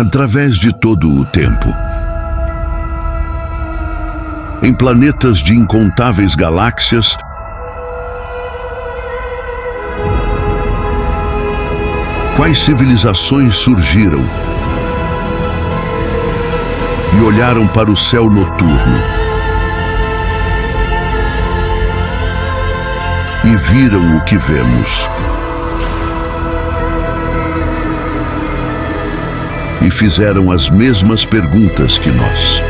através de todo o tempo. Em planetas de incontáveis galáxias, quais civilizações surgiram e olharam para o céu noturno e viram o que vemos e fizeram as mesmas perguntas que nós.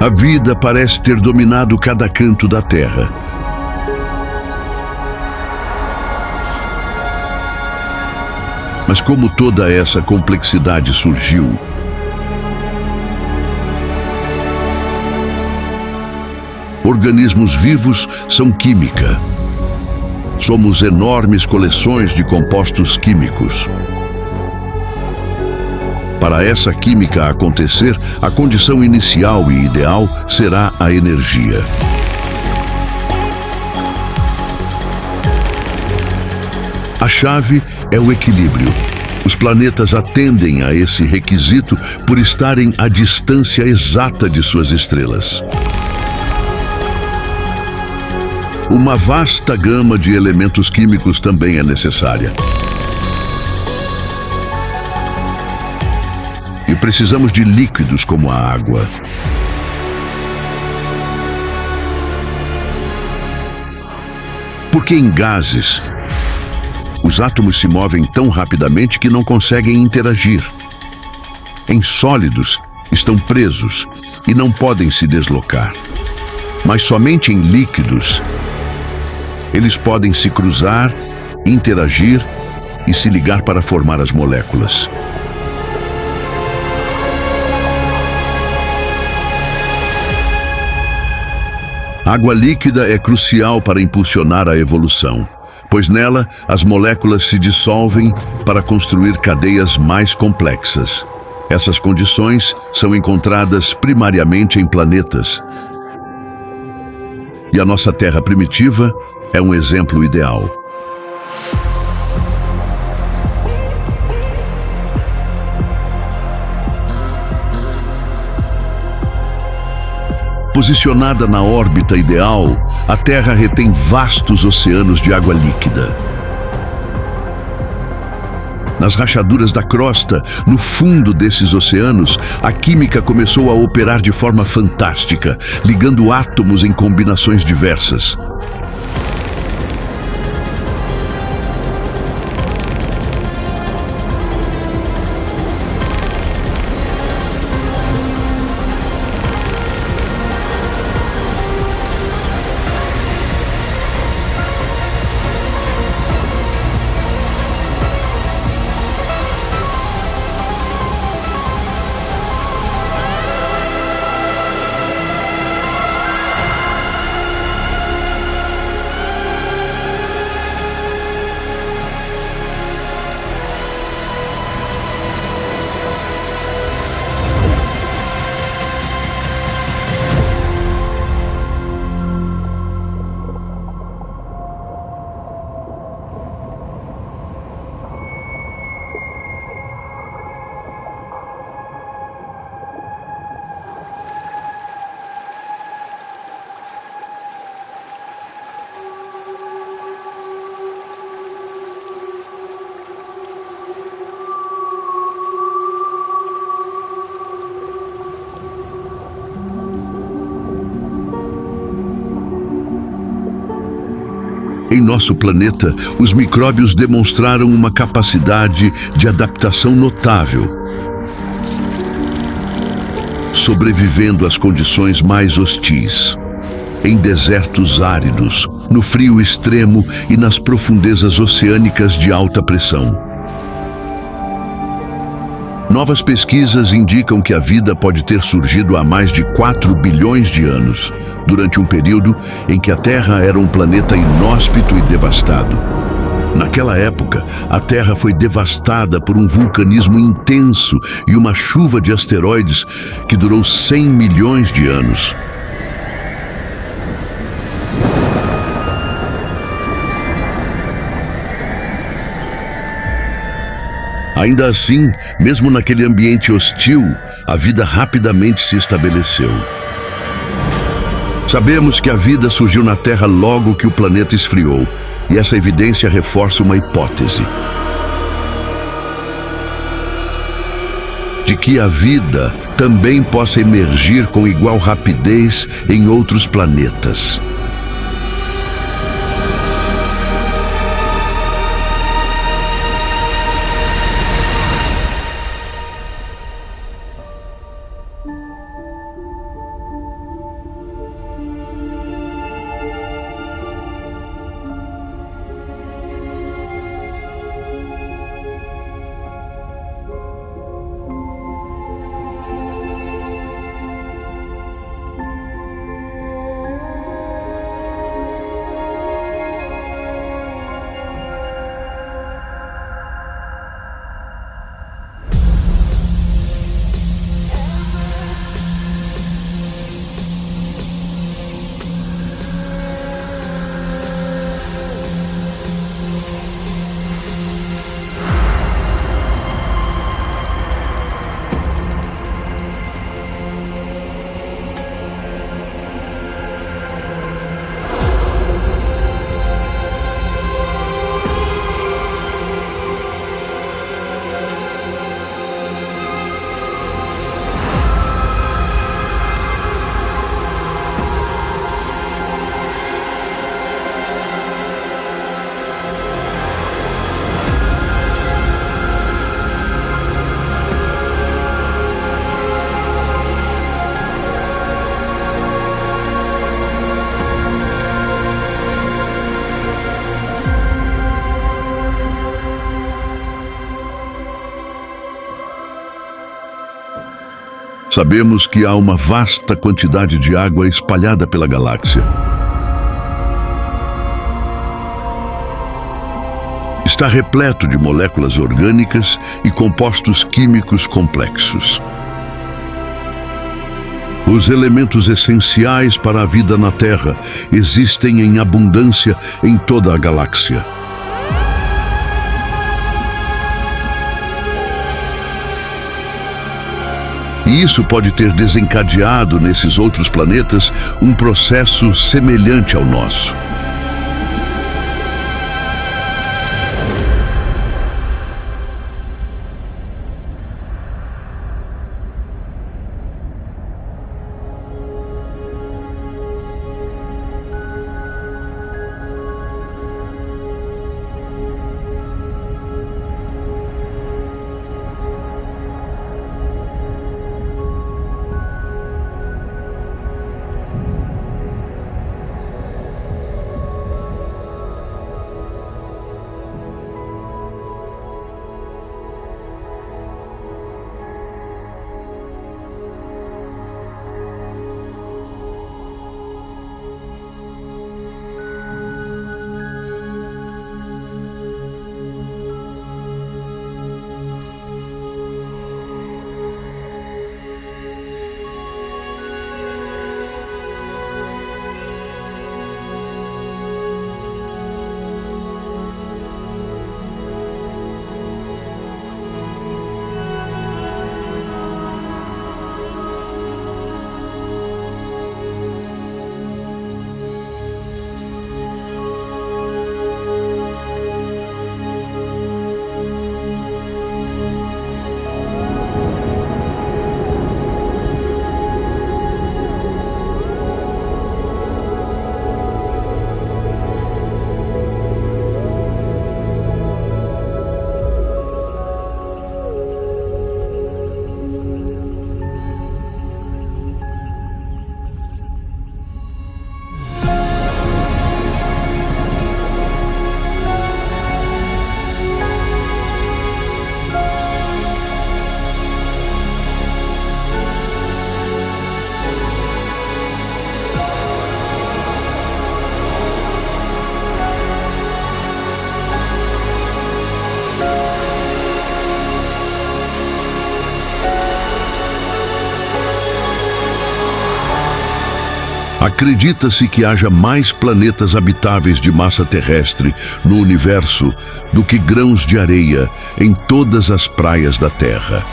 A vida parece ter dominado cada canto da Terra. Mas como toda essa complexidade surgiu? Organismos vivos são química. Somos enormes coleções de compostos químicos. Para essa química acontecer, a condição inicial e ideal será a energia. A chave é o equilíbrio. Os planetas atendem a esse requisito por estarem à distância exata de suas estrelas. Uma vasta gama de elementos químicos também é necessária. E precisamos de líquidos como a água. Porque em gases, os átomos se movem tão rapidamente que não conseguem interagir. Em sólidos, estão presos e não podem se deslocar. Mas somente em líquidos, eles podem se cruzar, interagir e se ligar para formar as moléculas. Água líquida é crucial para impulsionar a evolução, pois nela as moléculas se dissolvem para construir cadeias mais complexas. Essas condições são encontradas primariamente em planetas. E a nossa Terra primitiva é um exemplo ideal. Posicionada na órbita ideal, a Terra retém vastos oceanos de água líquida. Nas rachaduras da crosta, no fundo desses oceanos, a química começou a operar de forma fantástica, ligando átomos em combinações diversas. Em nosso planeta, os micróbios demonstraram uma capacidade de adaptação notável, sobrevivendo às condições mais hostis. Em desertos áridos, no frio extremo e nas profundezas oceânicas de alta pressão. Novas pesquisas indicam que a vida pode ter surgido há mais de 4 bilhões de anos, durante um período em que a Terra era um planeta inóspito e devastado. Naquela época, a Terra foi devastada por um vulcanismo intenso e uma chuva de asteroides que durou 100 milhões de anos. Ainda assim, mesmo naquele ambiente hostil, a vida rapidamente se estabeleceu. Sabemos que a vida surgiu na Terra logo que o planeta esfriou, e essa evidência reforça uma hipótese de que a vida também possa emergir com igual rapidez em outros planetas. Sabemos que há uma vasta quantidade de água espalhada pela galáxia. Está repleto de moléculas orgânicas e compostos químicos complexos. Os elementos essenciais para a vida na Terra existem em abundância em toda a galáxia. E isso pode ter desencadeado nesses outros planetas um processo semelhante ao nosso. Acredita-se que haja mais planetas habitáveis de massa terrestre no universo do que grãos de areia em todas as praias da Terra.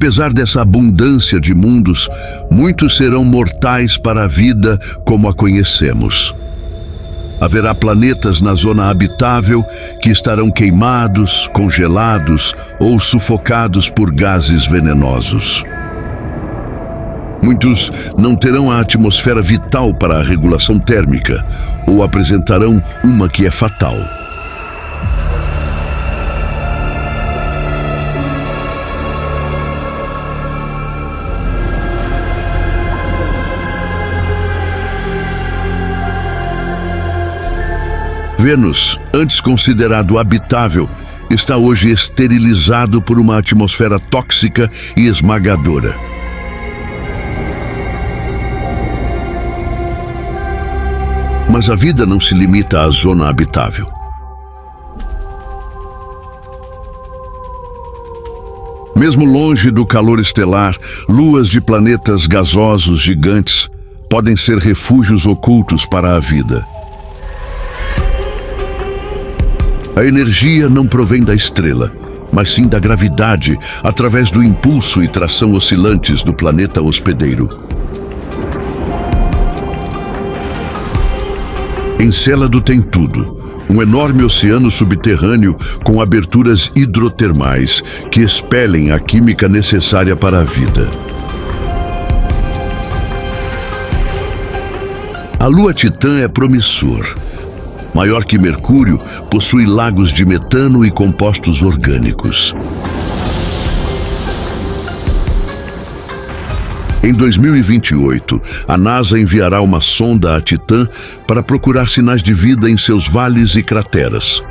Apesar dessa abundância de mundos, muitos serão mortais para a vida como a conhecemos. Haverá planetas na zona habitável que estarão queimados, congelados ou sufocados por gases venenosos. Muitos não terão a atmosfera vital para a regulação térmica ou apresentarão uma que é fatal. Vênus, antes considerado habitável, está hoje esterilizado por uma atmosfera tóxica e esmagadora. Mas a vida não se limita à zona habitável. Mesmo longe do calor estelar, luas de planetas gasosos gigantes podem ser refúgios ocultos para a vida. A energia não provém da estrela, mas sim da gravidade, através do impulso e tração oscilantes do planeta hospedeiro. Encélado tem tudo. Um enorme oceano subterrâneo com aberturas hidrotermais que expelem a química necessária para a vida. A lua Titã é promissor. Maior que Mercúrio, possui lagos de metano e compostos orgânicos. Em 2028, a NASA enviará uma sonda a Titã para procurar sinais de vida em seus vales e crateras.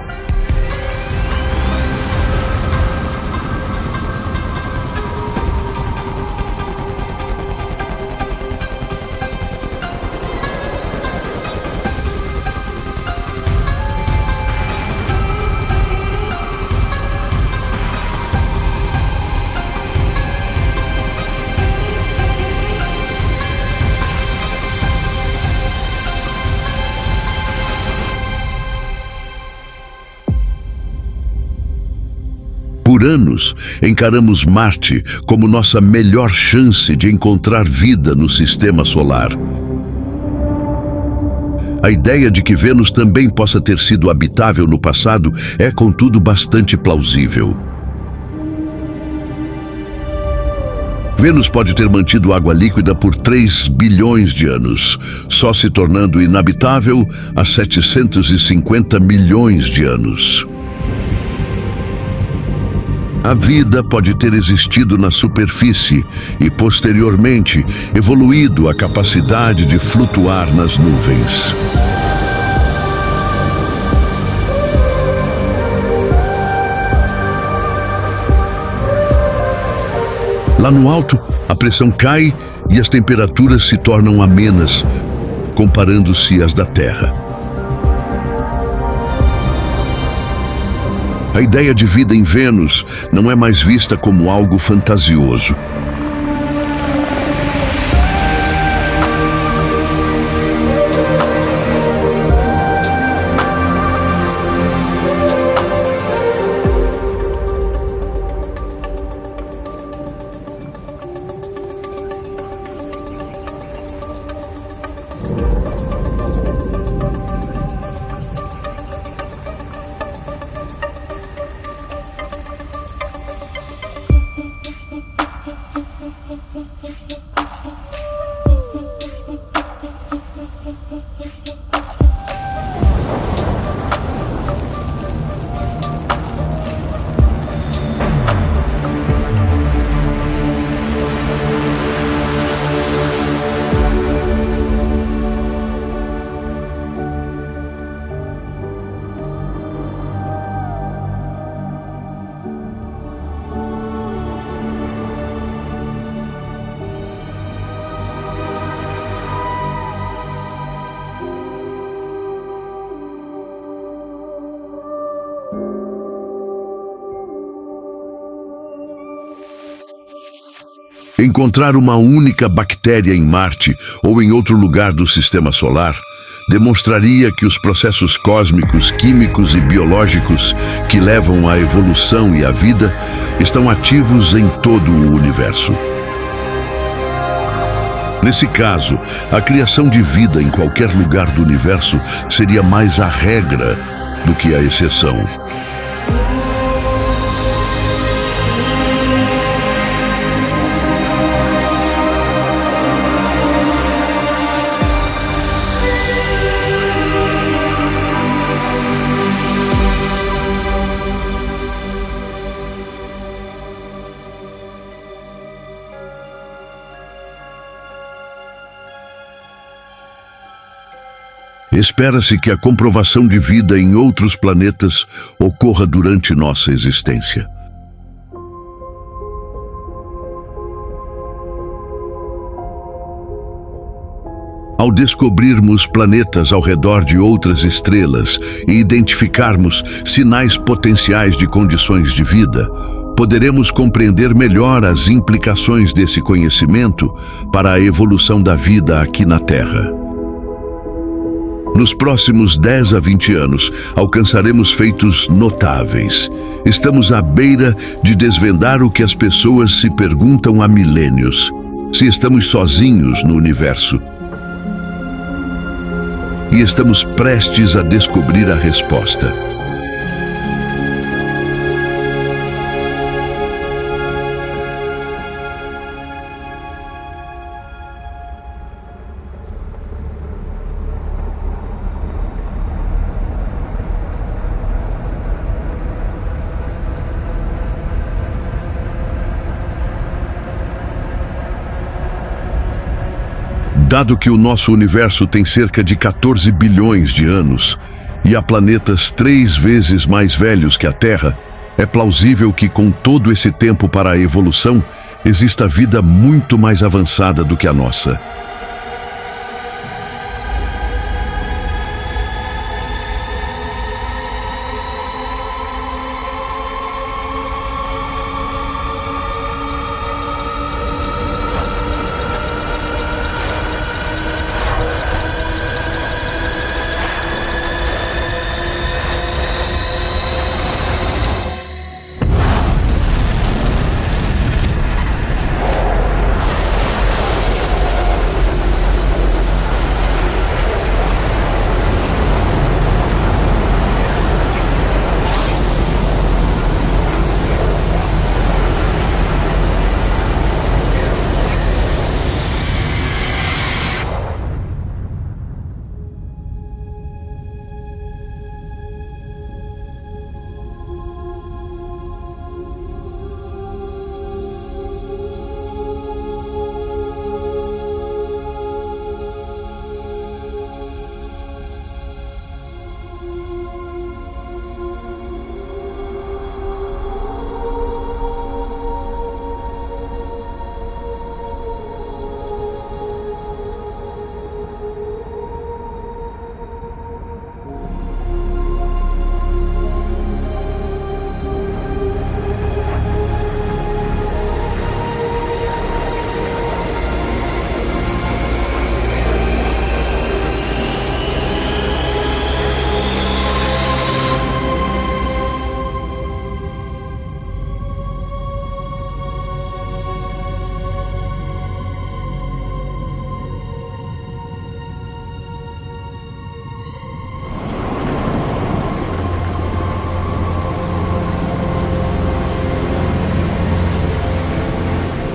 Por anos, encaramos Marte como nossa melhor chance de encontrar vida no sistema solar. A ideia de que Vênus também possa ter sido habitável no passado é, contudo, bastante plausível. Vênus pode ter mantido água líquida por 3 bilhões de anos, só se tornando inabitável há 750 milhões de anos. A vida pode ter existido na superfície e, posteriormente, evoluído a capacidade de flutuar nas nuvens. Lá no alto, a pressão cai e as temperaturas se tornam amenas, comparando-se às da Terra. A ideia de vida em Vênus não é mais vista como algo fantasioso. Encontrar uma única bactéria em Marte ou em outro lugar do Sistema Solar demonstraria que os processos cósmicos, químicos e biológicos que levam à evolução e à vida estão ativos em todo o universo. Nesse caso, a criação de vida em qualquer lugar do universo seria mais a regra do que a exceção. Espera-se que a comprovação de vida em outros planetas ocorra durante nossa existência. Ao descobrirmos planetas ao redor de outras estrelas e identificarmos sinais potenciais de condições de vida, poderemos compreender melhor as implicações desse conhecimento para a evolução da vida aqui na Terra. Nos próximos 10 a 20 anos, alcançaremos feitos notáveis. Estamos à beira de desvendar o que as pessoas se perguntam há milênios: se estamos sozinhos no universo. E estamos prestes a descobrir a resposta. Dado que o nosso universo tem cerca de 14 bilhões de anos e há planetas 3 vezes mais velhos que a Terra, é plausível que com todo esse tempo para a evolução, exista vida muito mais avançada do que a nossa.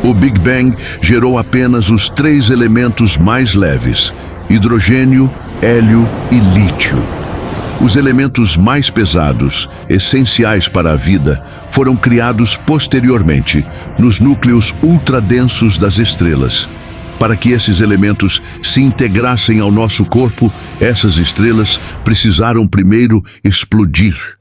O Big Bang gerou apenas os 3 elementos mais leves: hidrogênio, hélio e lítio. Os elementos mais pesados, essenciais para a vida, foram criados posteriormente, nos núcleos ultradensos das estrelas. Para que esses elementos se integrassem ao nosso corpo, essas estrelas precisaram primeiro explodir.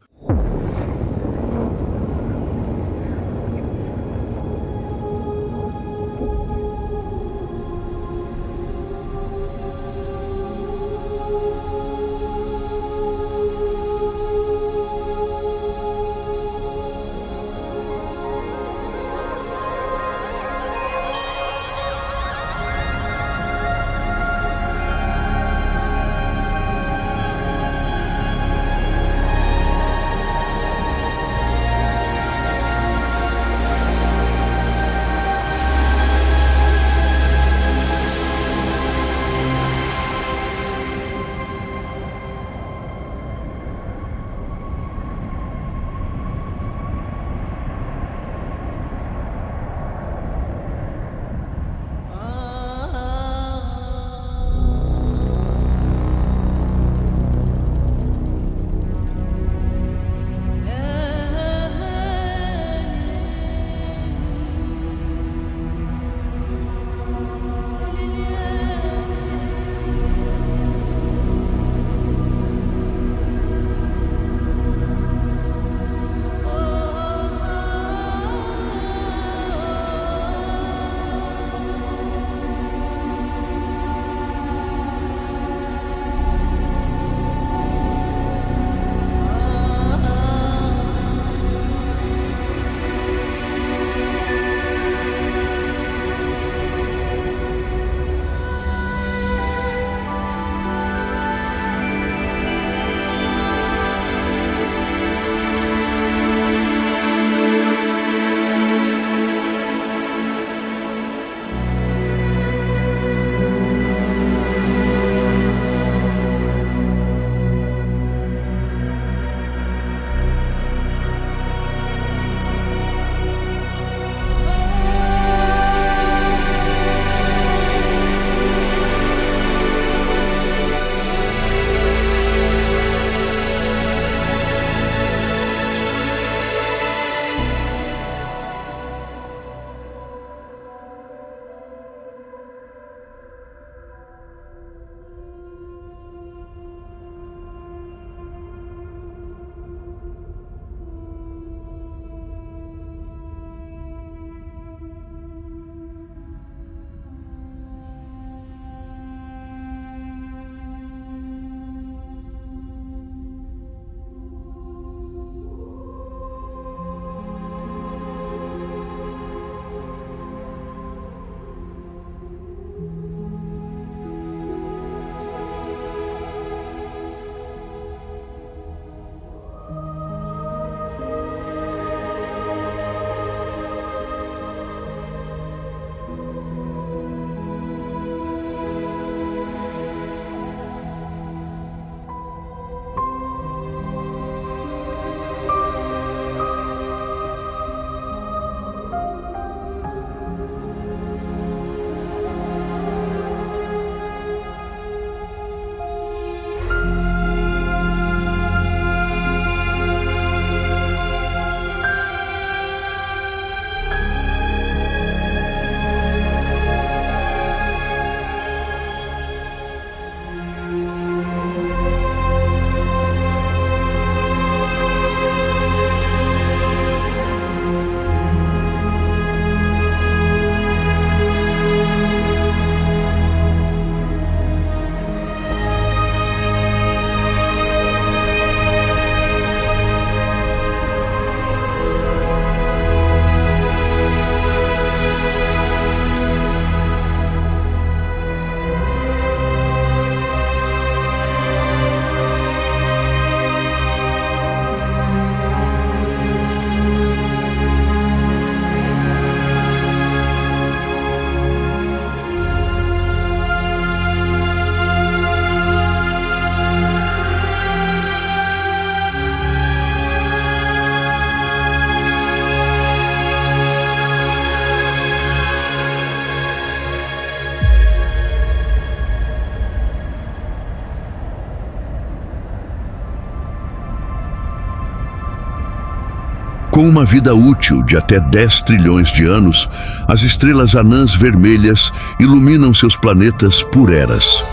Com uma vida útil de até 10 trilhões de anos, as estrelas anãs vermelhas iluminam seus planetas por eras.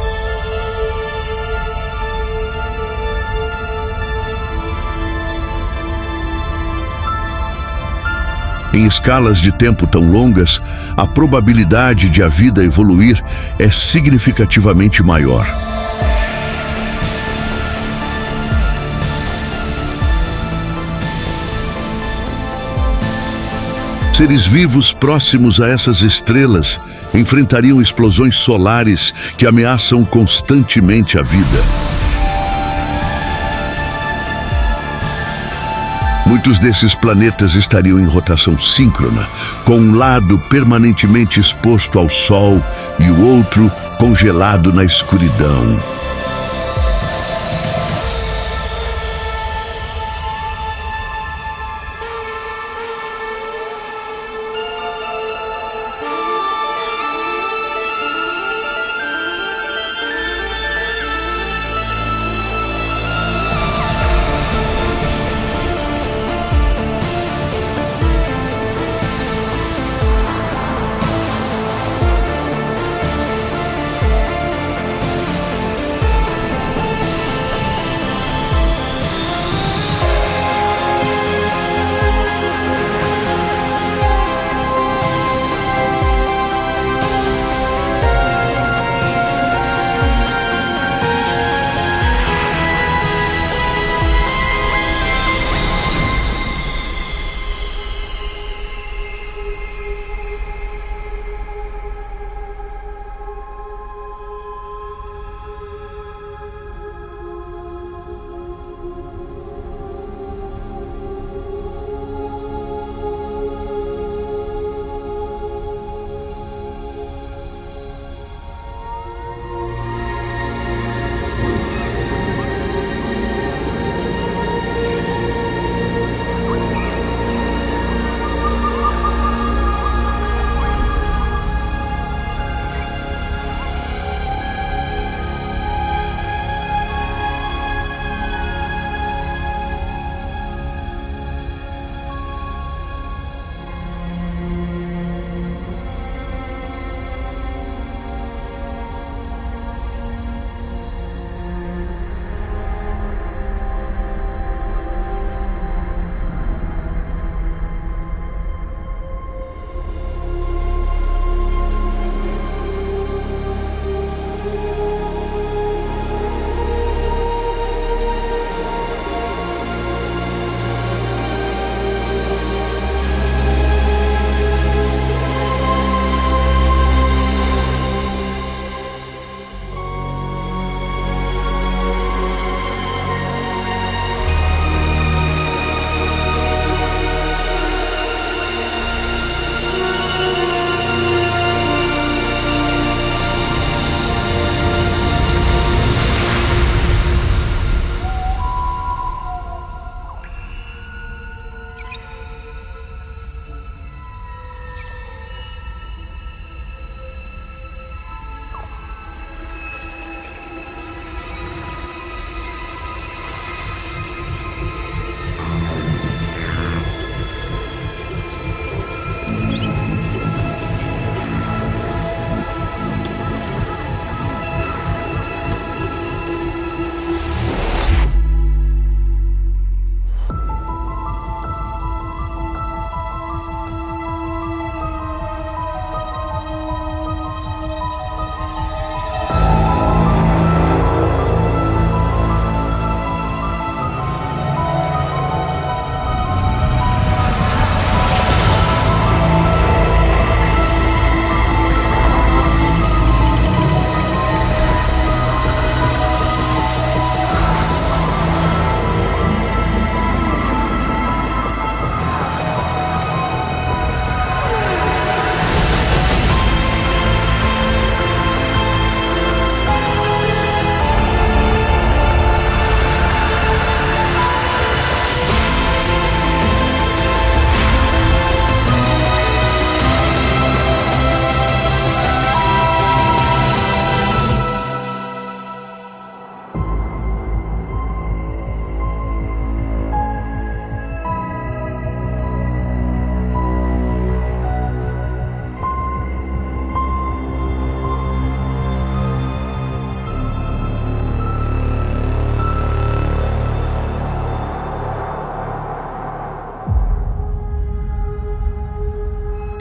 Em escalas de tempo tão longas, a probabilidade de a vida evoluir é significativamente maior. Seres vivos próximos a essas estrelas enfrentariam explosões solares que ameaçam constantemente a vida. Muitos desses planetas estariam em rotação síncrona, com um lado permanentemente exposto ao Sol e o outro congelado na escuridão.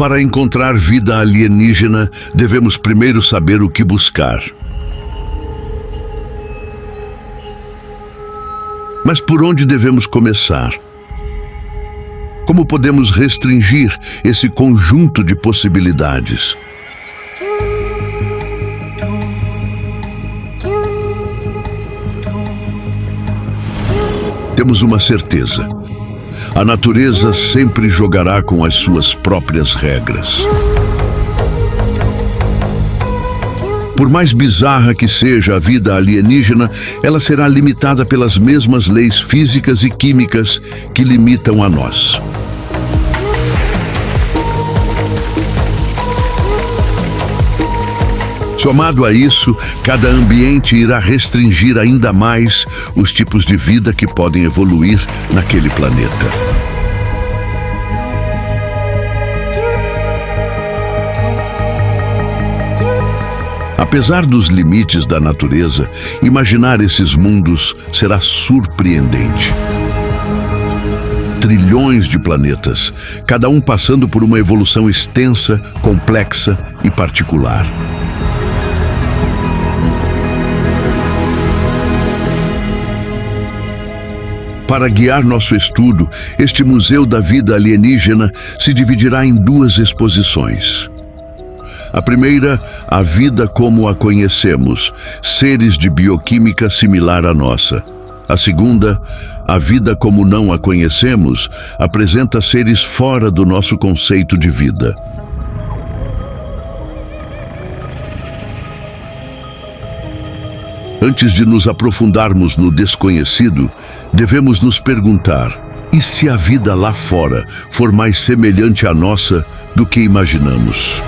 Para encontrar vida alienígena, devemos primeiro saber o que buscar. Mas por onde devemos começar? Como podemos restringir esse conjunto de possibilidades? Temos uma certeza: a natureza sempre jogará com as suas próprias regras. Por mais bizarra que seja a vida alienígena, ela será limitada pelas mesmas leis físicas e químicas que limitam a nós. Somado a isso, cada ambiente irá restringir ainda mais os tipos de vida que podem evoluir naquele planeta. Apesar dos limites da natureza, imaginar esses mundos será surpreendente. Trilhões de planetas, cada um passando por uma evolução extensa, complexa e particular. Para guiar nosso estudo, este Museu da Vida Alienígena se dividirá em duas exposições. A primeira, a vida como a conhecemos, seres de bioquímica similar à nossa. A segunda, a vida como não a conhecemos, apresenta seres fora do nosso conceito de vida. Antes de nos aprofundarmos no desconhecido, devemos nos perguntar: e se a vida lá fora for mais semelhante à nossa do que imaginamos?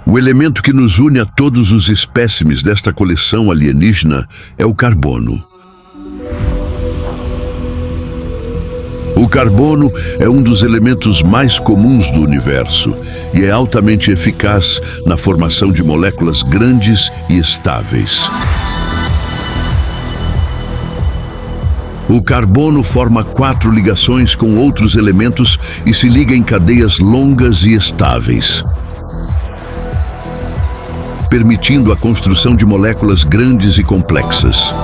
O elemento que nos une a todos os espécimes desta coleção alienígena é o carbono. O carbono é um dos elementos mais comuns do universo e é altamente eficaz na formação de moléculas grandes e estáveis. O carbono forma 4 ligações com outros elementos e se liga em cadeias longas e estáveis, permitindo a construção de moléculas grandes e complexas.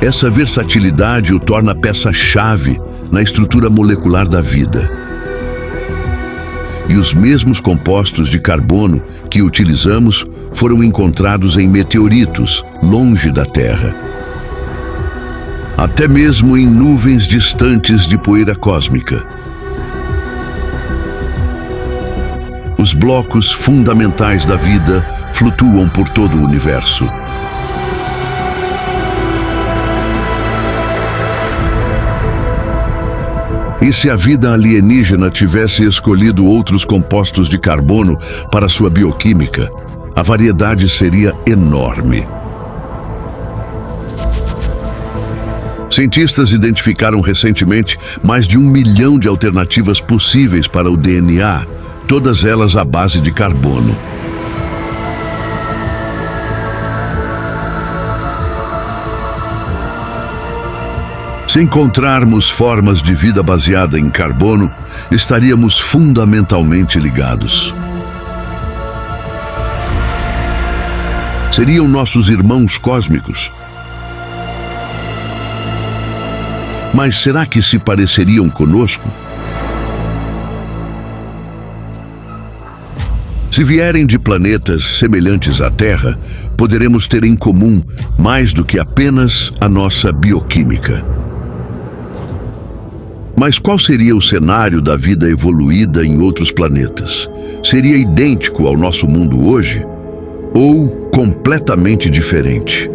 Essa versatilidade o torna peça-chave na estrutura molecular da vida. E os mesmos compostos de carbono que utilizamos foram encontrados em meteoritos, longe da Terra. Até mesmo em nuvens distantes de poeira cósmica. Os blocos fundamentais da vida flutuam por todo o universo. E se a vida alienígena tivesse escolhido outros compostos de carbono para sua bioquímica, a variedade seria enorme. Cientistas identificaram recentemente mais de 1 milhão de alternativas possíveis para o DNA, todas elas à base de carbono. Se encontrarmos formas de vida baseada em carbono, estaríamos fundamentalmente ligados. Seriam nossos irmãos cósmicos. Mas será que se pareceriam conosco? Se vierem de planetas semelhantes à Terra, poderemos ter em comum mais do que apenas a nossa bioquímica. Mas qual seria o cenário da vida evoluída em outros planetas? Seria idêntico ao nosso mundo hoje? Ou completamente diferente?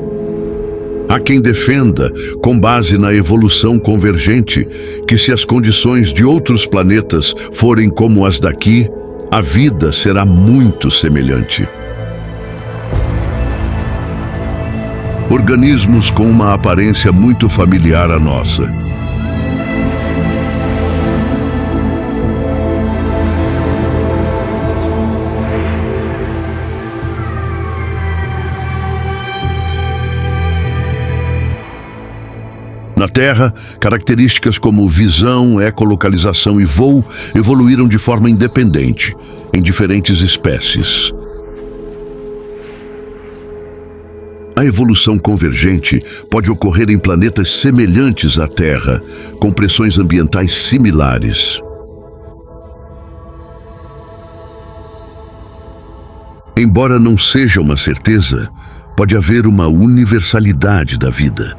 Há quem defenda, com base na evolução convergente, que se as condições de outros planetas forem como as daqui, a vida será muito semelhante. Organismos com uma aparência muito familiar à nossa. Na Terra, características como visão, ecolocalização e voo evoluíram de forma independente, em diferentes espécies. A evolução convergente pode ocorrer em planetas semelhantes à Terra, com pressões ambientais similares. Embora não seja uma certeza, pode haver uma universalidade da vida.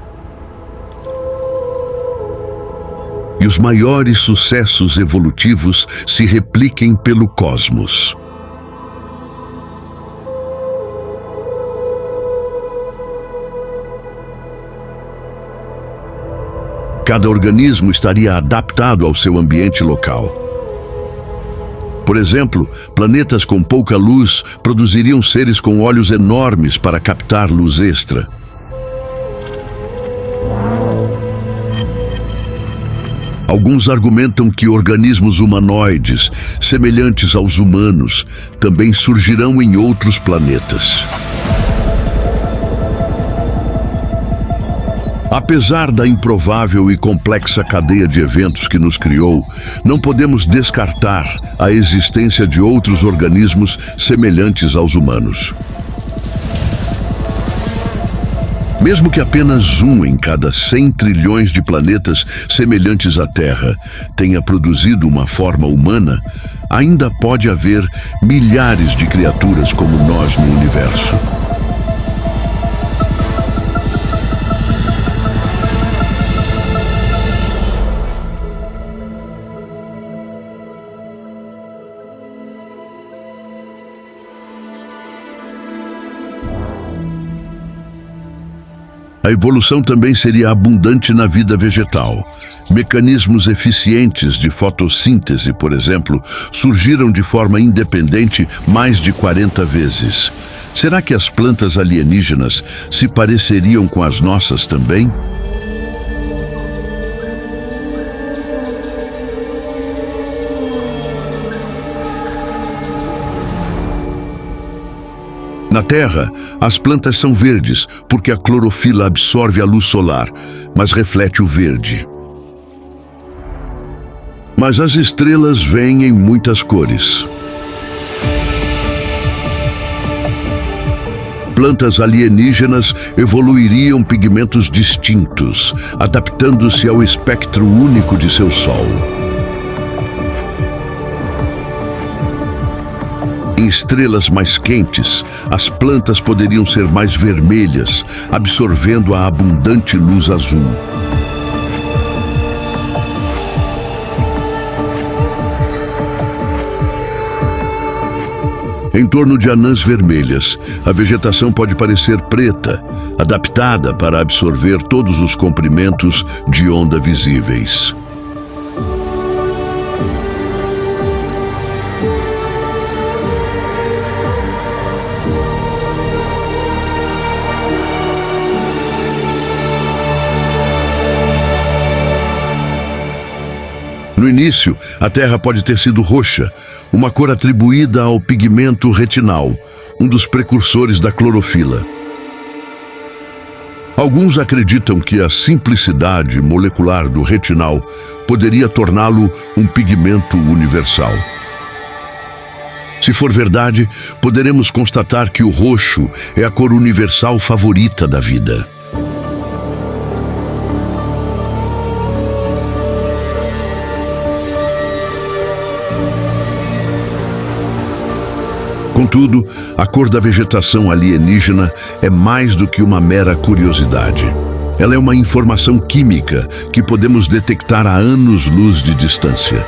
E os maiores sucessos evolutivos se repliquem pelo cosmos. Cada organismo estaria adaptado ao seu ambiente local. Por exemplo, planetas com pouca luz produziriam seres com olhos enormes para captar luz extra. Alguns argumentam que organismos humanoides, semelhantes aos humanos, também surgirão em outros planetas. Apesar da improvável e complexa cadeia de eventos que nos criou, não podemos descartar a existência de outros organismos semelhantes aos humanos. Mesmo que apenas um em cada 100 trilhões de planetas semelhantes à Terra tenha produzido uma forma humana, ainda pode haver milhares de criaturas como nós no universo. A evolução também seria abundante na vida vegetal. Mecanismos eficientes de fotossíntese, por exemplo, surgiram de forma independente mais de 40 vezes. Será que as plantas alienígenas se pareceriam com as nossas também? Na Terra, as plantas são verdes porque a clorofila absorve a luz solar, mas reflete o verde. Mas as estrelas vêm em muitas cores. Plantas alienígenas evoluiriam pigmentos distintos, adaptando-se ao espectro único de seu Sol. Em estrelas mais quentes, as plantas poderiam ser mais vermelhas, absorvendo a abundante luz azul. Em torno de anãs vermelhas, a vegetação pode parecer preta, adaptada para absorver todos os comprimentos de onda visíveis. No início, a Terra pode ter sido roxa, uma cor atribuída ao pigmento retinal, um dos precursores da clorofila. Alguns acreditam que a simplicidade molecular do retinal poderia torná-lo um pigmento universal. Se for verdade, poderemos constatar que o roxo é a cor universal favorita da vida. Contudo, a cor da vegetação alienígena é mais do que uma mera curiosidade. Ela é uma informação química que podemos detectar a anos-luz de distância.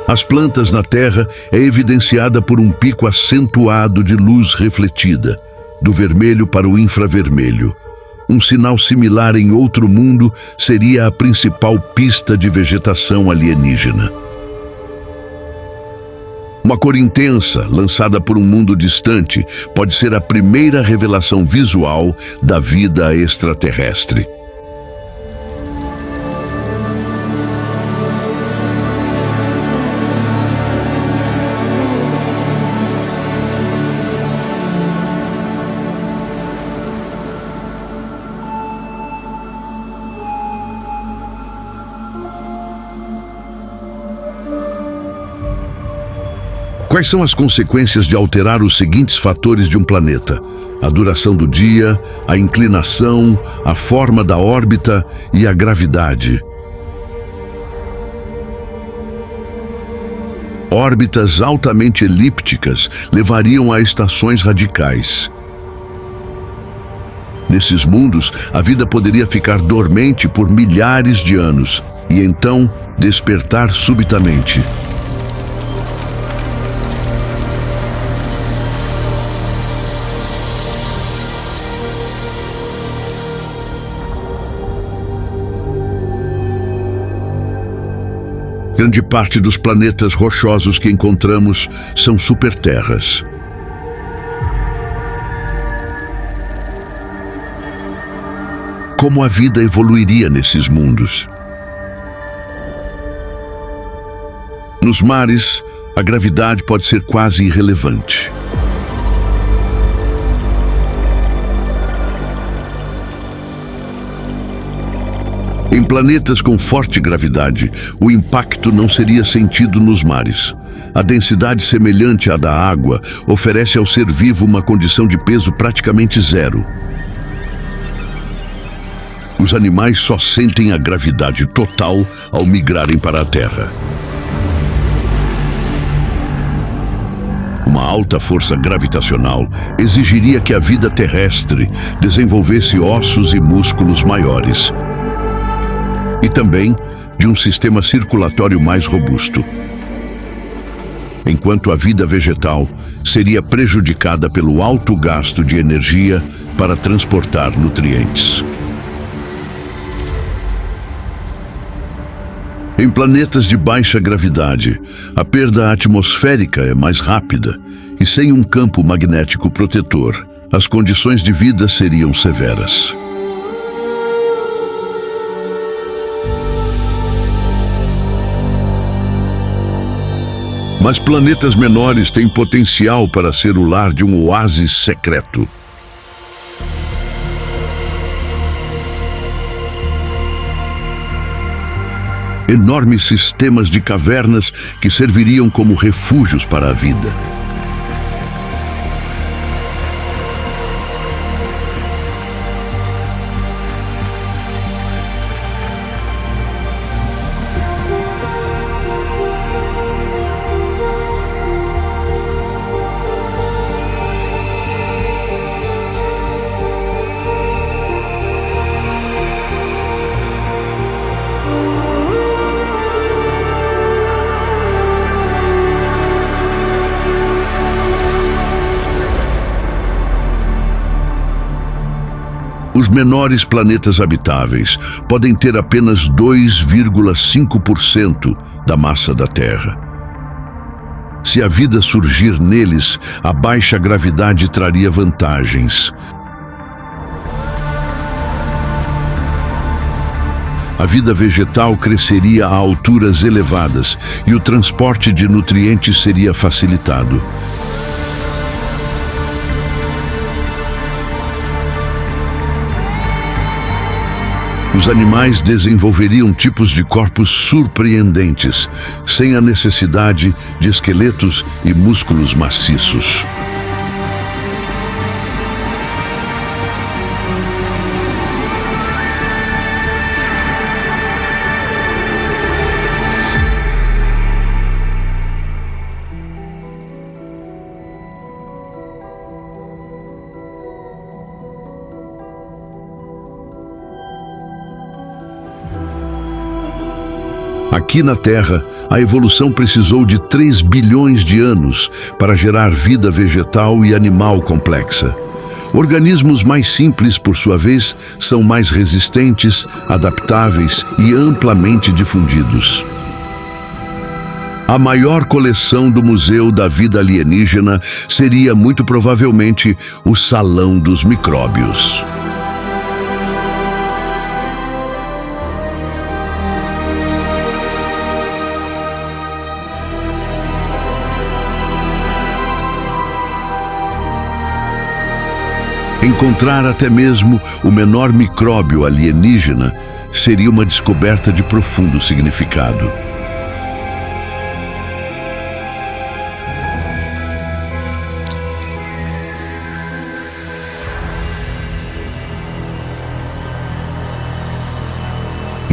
As plantas na Terra é evidenciada por um pico acentuado de luz refletida, do vermelho para o infravermelho. Um sinal similar em outro mundo seria a principal pista de vegetação alienígena. Uma cor intensa, lançada por um mundo distante, pode ser a primeira revelação visual da vida extraterrestre. Quais são as consequências de alterar os seguintes fatores de um planeta? A duração do dia, a inclinação, a forma da órbita e a gravidade. Órbitas altamente elípticas levariam a estações radicais. Nesses mundos, a vida poderia ficar dormente por milhares de anos e então despertar subitamente. Grande parte dos planetas rochosos que encontramos são superterras. Como a vida evoluiria nesses mundos? Nos mares, a gravidade pode ser quase irrelevante. Em planetas com forte gravidade, o impacto não seria sentido nos mares. A densidade semelhante à da água oferece ao ser vivo uma condição de peso praticamente zero. Os animais só sentem a gravidade total ao migrarem para a Terra. Uma alta força gravitacional exigiria que a vida terrestre desenvolvesse ossos e músculos maiores, e também de um sistema circulatório mais robusto. Enquanto a vida vegetal seria prejudicada pelo alto gasto de energia para transportar nutrientes. Em planetas de baixa gravidade, a perda atmosférica é mais rápida e sem um campo magnético protetor, as condições de vida seriam severas. Mas planetas menores têm potencial para ser o lar de um oásis secreto. Enormes sistemas de cavernas que serviriam como refúgios para a vida. Os menores planetas habitáveis podem ter apenas 2,5% da massa da Terra. Se a vida surgir neles, a baixa gravidade traria vantagens. A vida vegetal cresceria a alturas elevadas e o transporte de nutrientes seria facilitado. Os animais desenvolveriam tipos de corpos surpreendentes, sem a necessidade de esqueletos e músculos maciços. Aqui na Terra, a evolução precisou de 3 bilhões de anos para gerar vida vegetal e animal complexa. Organismos mais simples, por sua vez, são mais resistentes, adaptáveis e amplamente difundidos. A maior coleção do Museu da Vida Alienígena seria muito provavelmente o Salão dos Micróbios. Encontrar até mesmo o menor micróbio alienígena seria uma descoberta de profundo significado.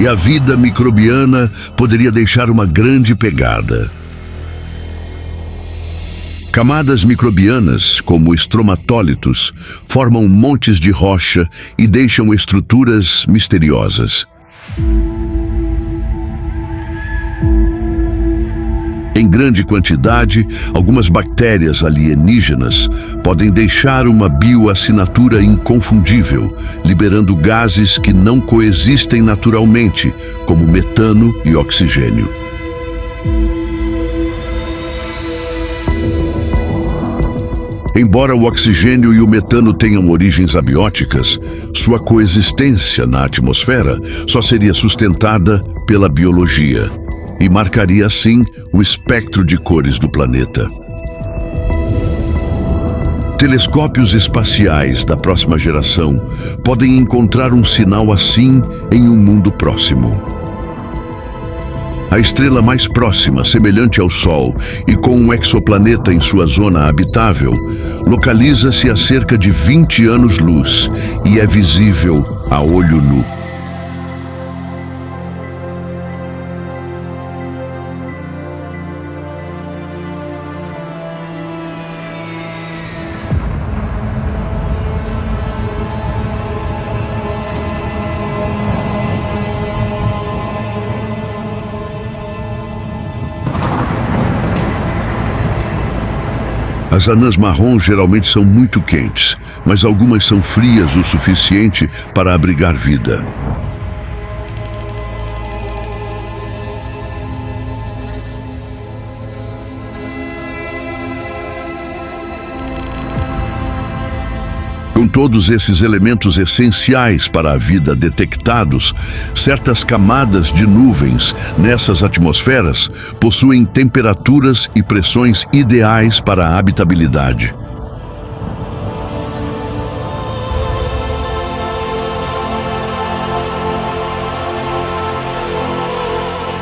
E a vida microbiana poderia deixar uma grande pegada. Camadas microbianas, como estromatólitos, formam montes de rocha e deixam estruturas misteriosas. Em grande quantidade, algumas bactérias alienígenas podem deixar uma bioassinatura inconfundível, liberando gases que não coexistem naturalmente, como metano e oxigênio. Embora o oxigênio e o metano tenham origens abióticas, sua coexistência na atmosfera só seria sustentada pela biologia e marcaria, assim, o espectro de cores do planeta. Telescópios espaciais da próxima geração podem encontrar um sinal assim em um mundo próximo. A estrela mais próxima, semelhante ao Sol e com um exoplaneta em sua zona habitável, localiza-se a cerca de 20 anos-luz e é visível a olho nu. As anãs marrons geralmente são muito quentes, mas algumas são frias o suficiente para abrigar vida. Com todos esses elementos essenciais para a vida detectados, certas camadas de nuvens nessas atmosferas possuem temperaturas e pressões ideais para a habitabilidade.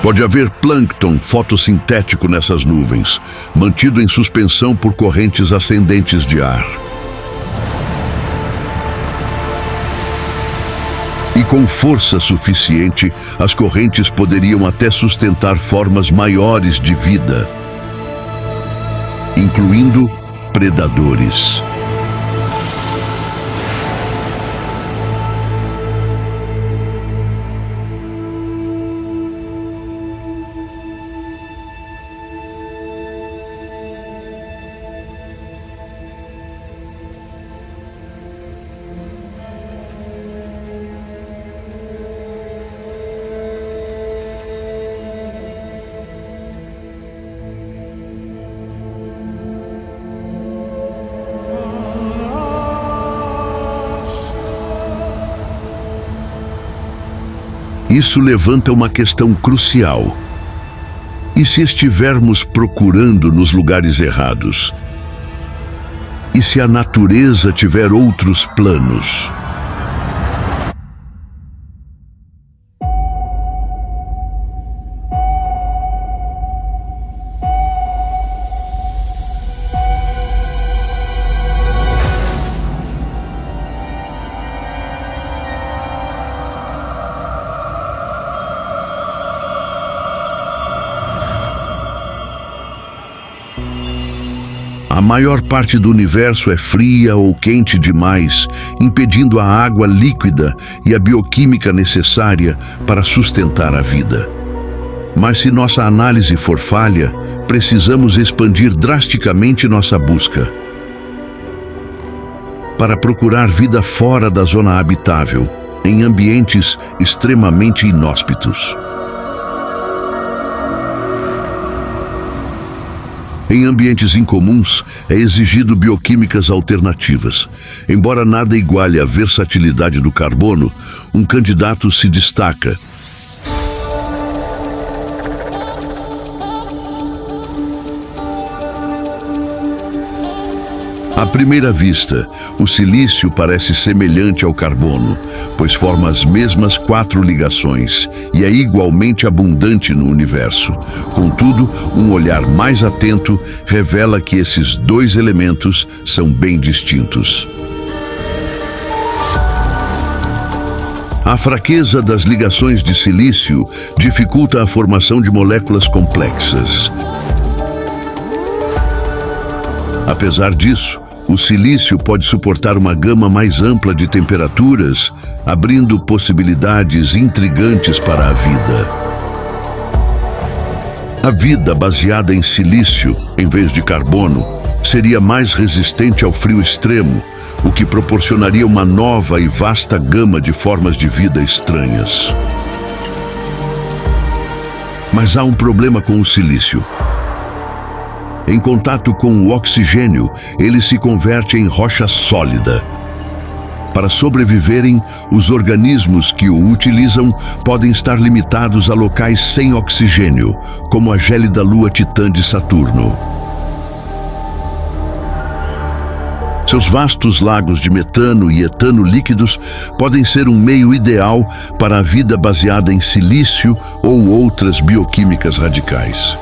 Pode haver plâncton fotossintético nessas nuvens, mantido em suspensão por correntes ascendentes de ar. E com força suficiente, as correntes poderiam até sustentar formas maiores de vida, incluindo predadores. Isso levanta uma questão crucial. E se estivermos procurando nos lugares errados? E se a natureza tiver outros planos? A maior parte do universo é fria ou quente demais, impedindo a água líquida e a bioquímica necessária para sustentar a vida. Mas se nossa análise for falha, precisamos expandir drasticamente nossa busca para procurar vida fora da zona habitável, em ambientes extremamente inóspitos. Em ambientes incomuns, é exigido bioquímicas alternativas. Embora nada iguale a versatilidade do carbono, um candidato se destaca. À primeira vista, o silício parece semelhante ao carbono, pois forma as mesmas 4 ligações e é igualmente abundante no universo. Contudo, um olhar mais atento revela que esses 2 elementos são bem distintos. A fraqueza das ligações de silício dificulta a formação de moléculas complexas. Apesar disso, o silício pode suportar uma gama mais ampla de temperaturas, abrindo possibilidades intrigantes para a vida. A vida baseada em silício, em vez de carbono, seria mais resistente ao frio extremo, o que proporcionaria uma nova e vasta gama de formas de vida estranhas. Mas há um problema com o silício. Em contato com o oxigênio, ele se converte em rocha sólida. Para sobreviverem, os organismos que o utilizam podem estar limitados a locais sem oxigênio, como a gélida lua Titã de Saturno. Seus vastos lagos de metano e etano líquidos podem ser um meio ideal para a vida baseada em silício ou outras bioquímicas radicais.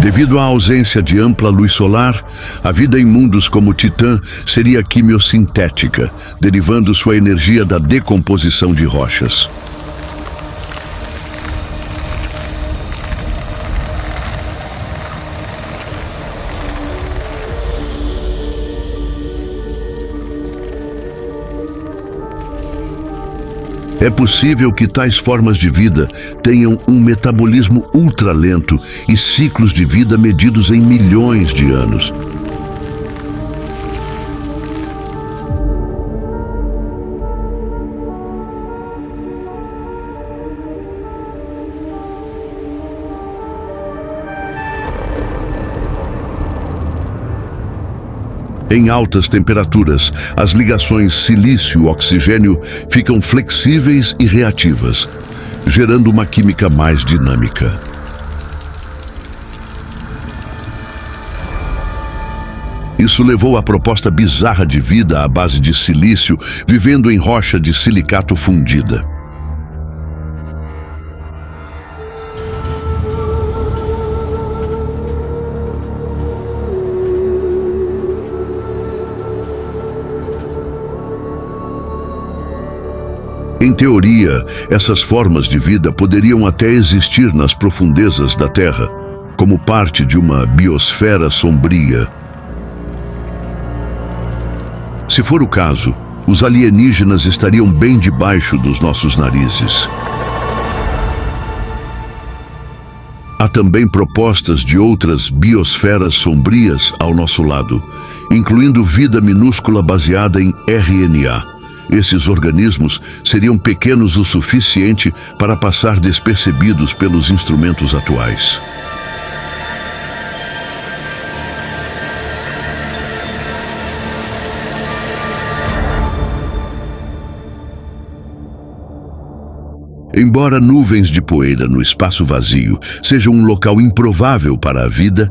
Devido à ausência de ampla luz solar, a vida em mundos como Titã seria quimiosintética, derivando sua energia da decomposição de rochas. É possível que tais formas de vida tenham um metabolismo ultralento e ciclos de vida medidos em milhões de anos. Em altas temperaturas, as ligações silício-oxigênio ficam flexíveis e reativas, gerando uma química mais dinâmica. Isso levou à proposta bizarra de vida à base de silício, vivendo em rocha de silicato fundida. Em teoria, essas formas de vida poderiam até existir nas profundezas da Terra, como parte de uma biosfera sombria. Se for o caso, os alienígenas estariam bem debaixo dos nossos narizes. Há também propostas de outras biosferas sombrias ao nosso lado, incluindo vida minúscula baseada em RNA. Esses organismos seriam pequenos o suficiente para passar despercebidos pelos instrumentos atuais. Embora nuvens de poeira no espaço vazio sejam um local improvável para a vida,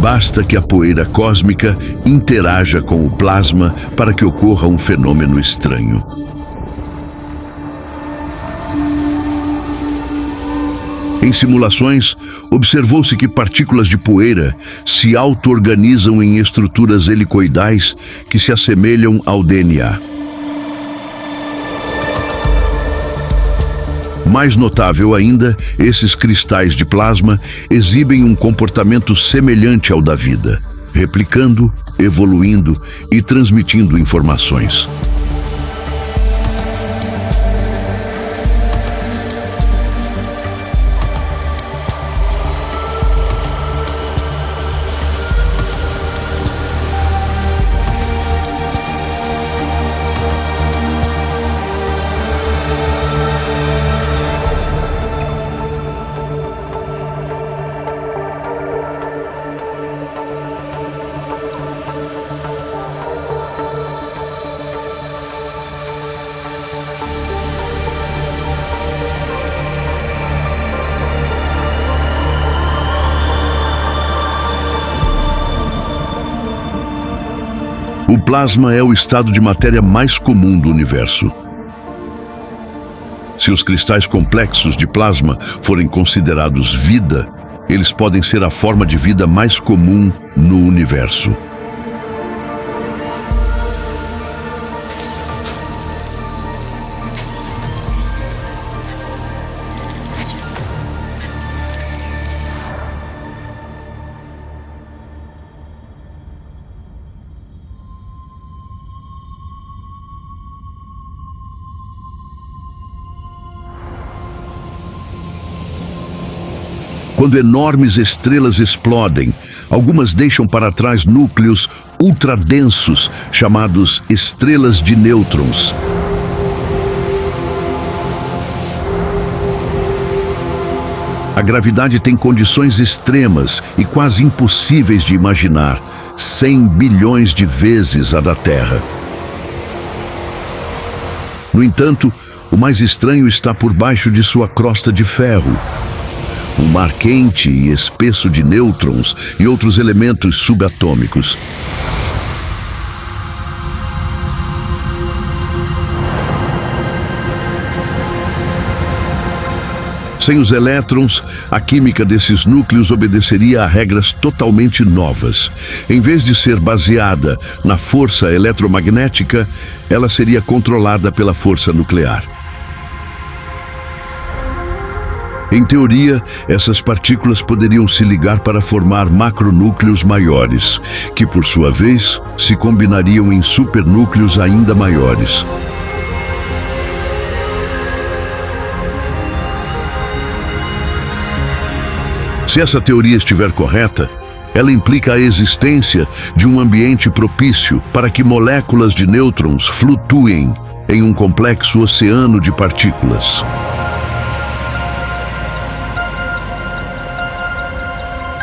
basta que a poeira cósmica interaja com o plasma para que ocorra um fenômeno estranho. Em simulações, observou-se que partículas de poeira se auto-organizam em estruturas helicoidais que se assemelham ao DNA. Mais notável ainda, esses cristais de plasma exibem um comportamento semelhante ao da vida, replicando, evoluindo e transmitindo informações. O plasma é o estado de matéria mais comum do universo. Se os cristais complexos de plasma forem considerados vida, eles podem ser a forma de vida mais comum no universo. Quando enormes estrelas explodem, algumas deixam para trás núcleos ultradensos chamados estrelas de nêutrons. A gravidade tem condições extremas e quase impossíveis de imaginar, 100 bilhões de vezes a da Terra. No entanto, o mais estranho está por baixo de sua crosta de ferro. Um mar quente e espesso de nêutrons e outros elementos subatômicos. Sem os elétrons, a química desses núcleos obedeceria a regras totalmente novas. Em vez de ser baseada na força eletromagnética, ela seria controlada pela força nuclear. Em teoria, essas partículas poderiam se ligar para formar macronúcleos maiores, que por sua vez se combinariam em supernúcleos ainda maiores. Se essa teoria estiver correta, ela implica a existência de um ambiente propício para que moléculas de nêutrons flutuem em um complexo oceano de partículas.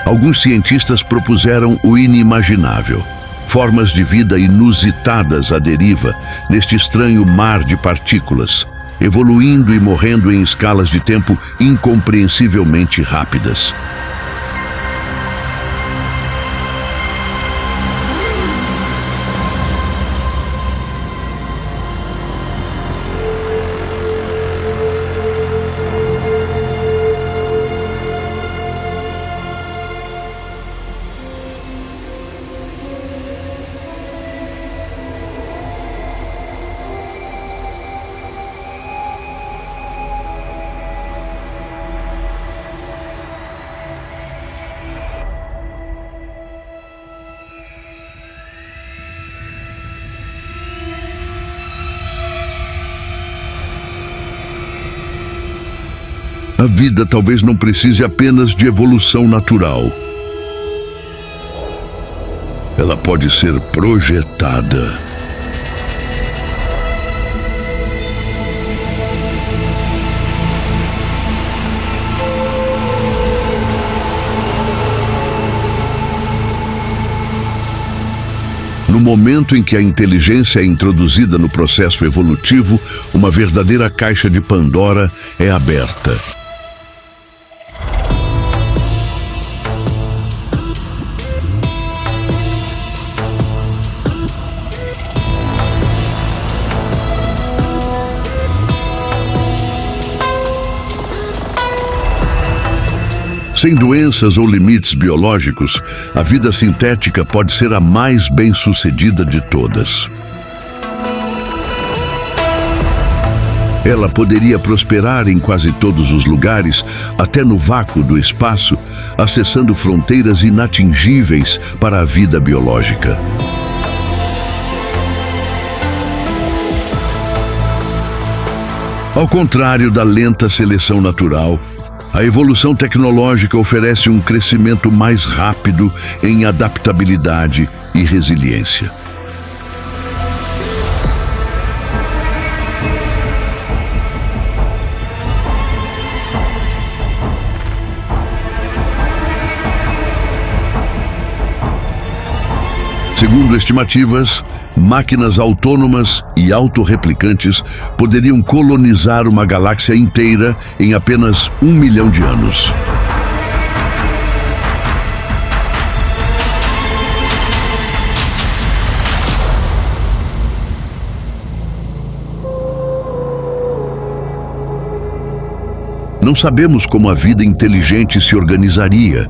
Alguns cientistas propuseram o inimaginável: formas de vida inusitadas à deriva neste estranho mar de partículas, evoluindo e morrendo em escalas de tempo incompreensivelmente rápidas. A vida talvez não precise apenas de evolução natural. Ela pode ser projetada. No momento em que a inteligência é introduzida no processo evolutivo, uma verdadeira caixa de Pandora é aberta. Sem doenças ou limites biológicos, a vida sintética pode ser a mais bem-sucedida de todas. Ela poderia prosperar em quase todos os lugares, até no vácuo do espaço, acessando fronteiras inatingíveis para a vida biológica. Ao contrário da lenta seleção natural, a evolução tecnológica oferece um crescimento mais rápido em adaptabilidade e resiliência. Segundo estimativas, máquinas autônomas e autorreplicantes poderiam colonizar uma galáxia inteira em apenas 1 milhão de anos. Não sabemos como a vida inteligente se organizaria.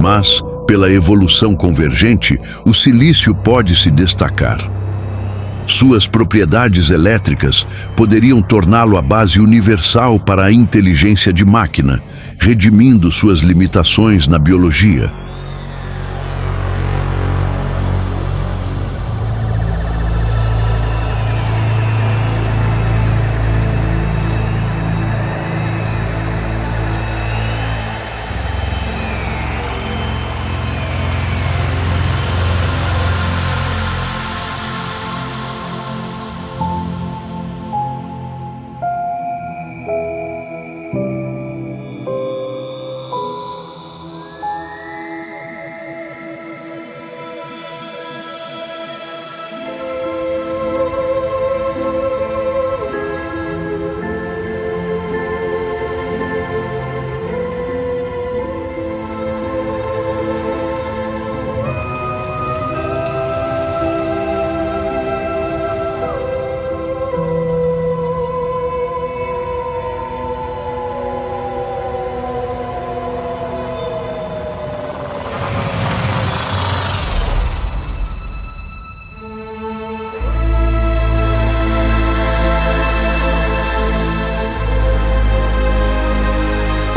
Mas, pela evolução convergente, o silício pode se destacar. Suas propriedades elétricas poderiam torná-lo a base universal para a inteligência de máquina, redimindo suas limitações na biologia.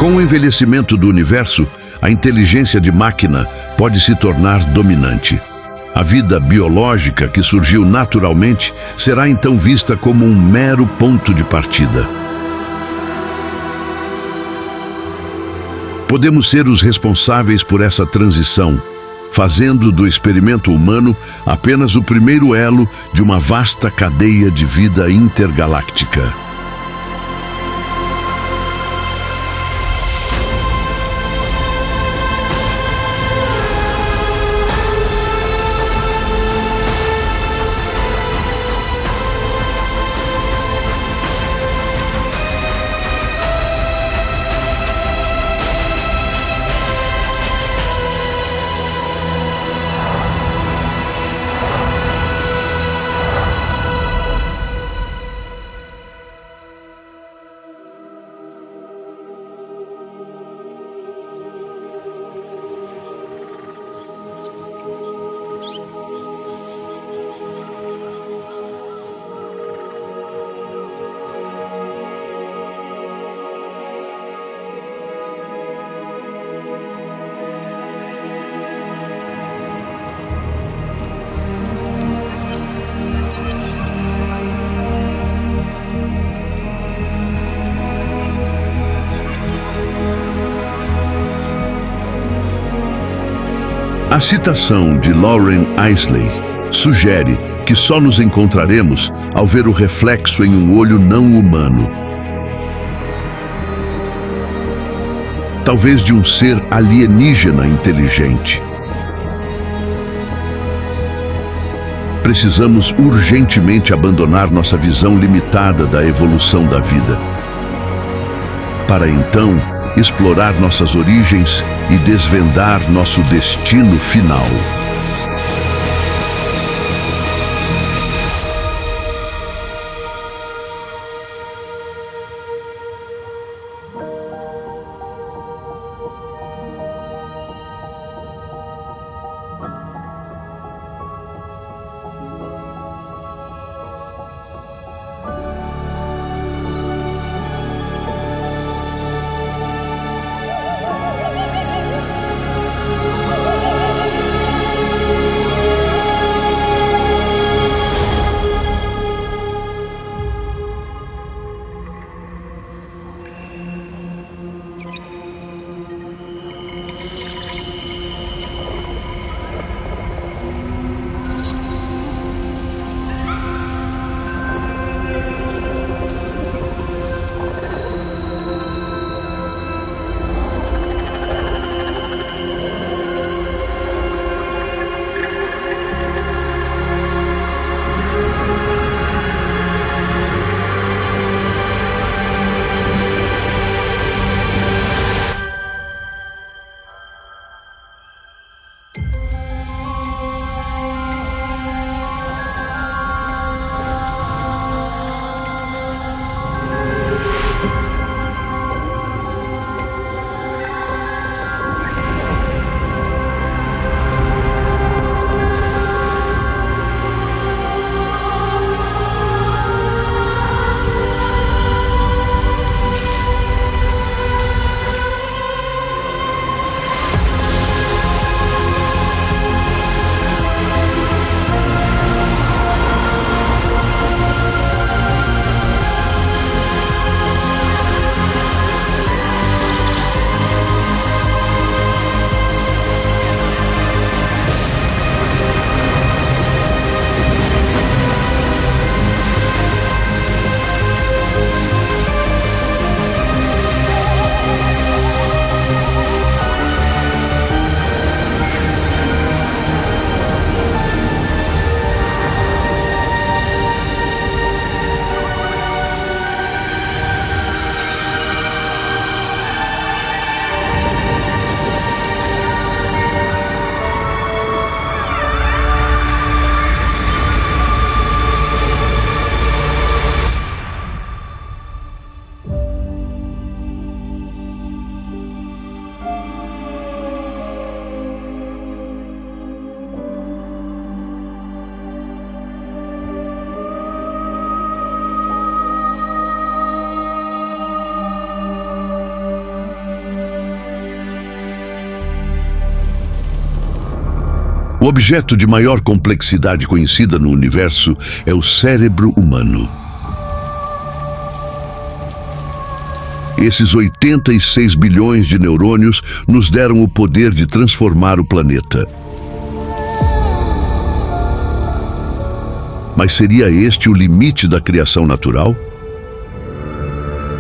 Com o envelhecimento do universo, a inteligência de máquina pode se tornar dominante. A vida biológica que surgiu naturalmente será então vista como um mero ponto de partida. Podemos ser os responsáveis por essa transição, fazendo do experimento humano apenas o primeiro elo de uma vasta cadeia de vida intergaláctica. A citação de Loren Eiseley sugere que só nos encontraremos ao ver o reflexo em um olho não humano. Talvez de um ser alienígena inteligente. Precisamos urgentemente abandonar nossa visão limitada da evolução da vida, para então explorar nossas origens e desvendar nosso destino final. O objeto de maior complexidade conhecida no universo é o cérebro humano. Esses 86 bilhões de neurônios nos deram o poder de transformar o planeta. Mas seria este o limite da criação natural?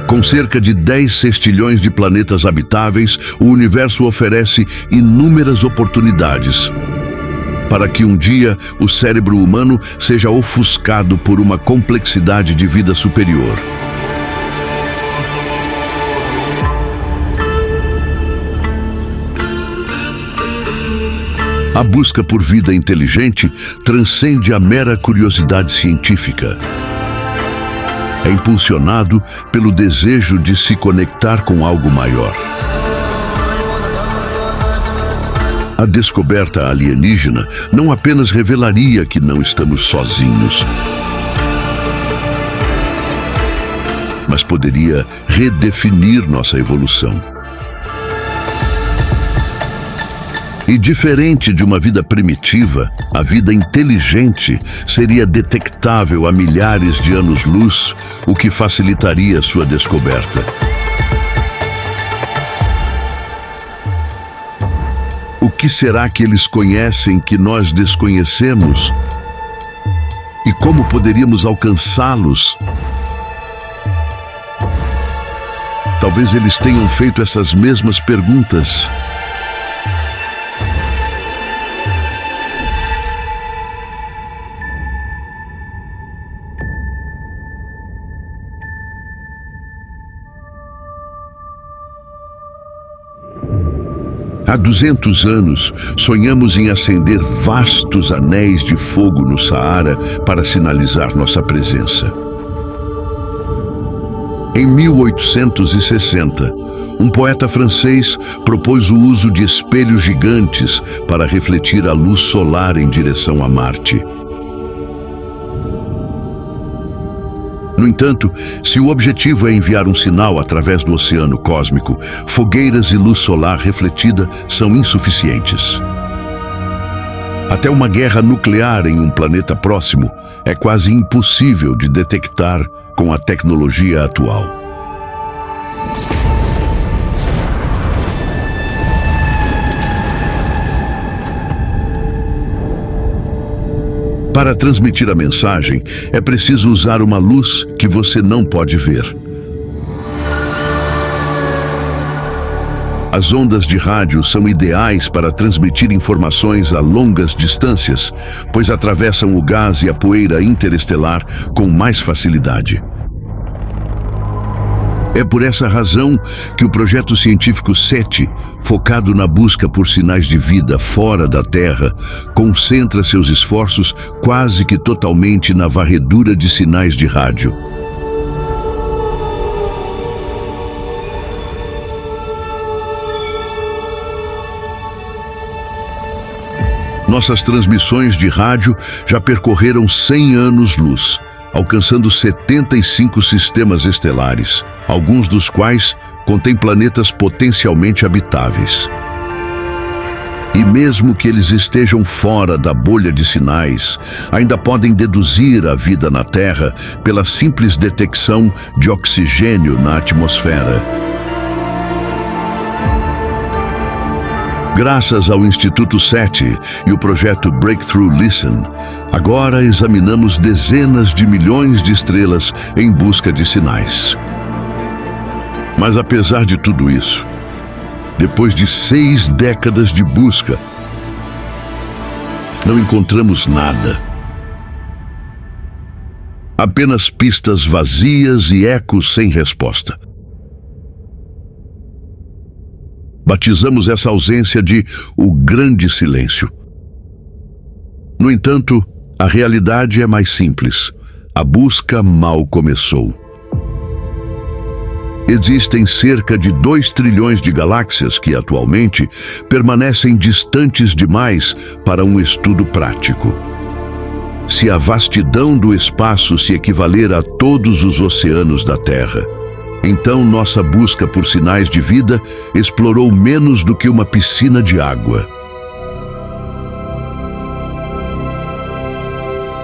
Com cerca de 10 sextilhões de planetas habitáveis, o universo oferece inúmeras oportunidades para que um dia o cérebro humano seja ofuscado por uma complexidade de vida superior. A busca por vida inteligente transcende a mera curiosidade científica. É impulsionado pelo desejo de se conectar com algo maior. A descoberta alienígena não apenas revelaria que não estamos sozinhos, mas poderia redefinir nossa evolução. E diferente de uma vida primitiva, a vida inteligente seria detectável a milhares de anos-luz, o que facilitaria sua descoberta. O que será que eles conhecem que nós desconhecemos? E como poderíamos alcançá-los? Talvez eles tenham feito essas mesmas perguntas. Há 200 anos, sonhamos em acender vastos anéis de fogo no Saara para sinalizar nossa presença. Em 1860, um poeta francês propôs o uso de espelhos gigantes para refletir a luz solar em direção a Marte. No entanto, se o objetivo é enviar um sinal através do oceano cósmico, fogueiras e luz solar refletida são insuficientes. Até uma guerra nuclear em um planeta próximo é quase impossível de detectar com a tecnologia atual. Para transmitir a mensagem, é preciso usar uma luz que você não pode ver. As ondas de rádio são ideais para transmitir informações a longas distâncias, pois atravessam o gás e a poeira interestelar com mais facilidade. É por essa razão que o projeto científico SETI, focado na busca por sinais de vida fora da Terra, concentra seus esforços quase que totalmente na varredura de sinais de rádio. Nossas transmissões de rádio já percorreram 100 anos-luz, alcançando 75 sistemas estelares, alguns dos quais contêm planetas potencialmente habitáveis. E mesmo que eles estejam fora da bolha de sinais, ainda podem deduzir a vida na Terra pela simples detecção de oxigênio na atmosfera. Graças ao Instituto SETI e o projeto Breakthrough Listen, agora examinamos dezenas de milhões de estrelas em busca de sinais. Mas apesar de tudo isso, depois de 6 décadas de busca, não encontramos nada. Apenas pistas vazias e ecos sem resposta. Batizamos essa ausência de o grande silêncio. No entanto, a realidade é mais simples. A busca mal começou. Existem cerca de 2 trilhões de galáxias que, atualmente, permanecem distantes demais para um estudo prático. Se a vastidão do espaço se equivaler a todos os oceanos da Terra, então nossa busca por sinais de vida explorou menos do que uma piscina de água.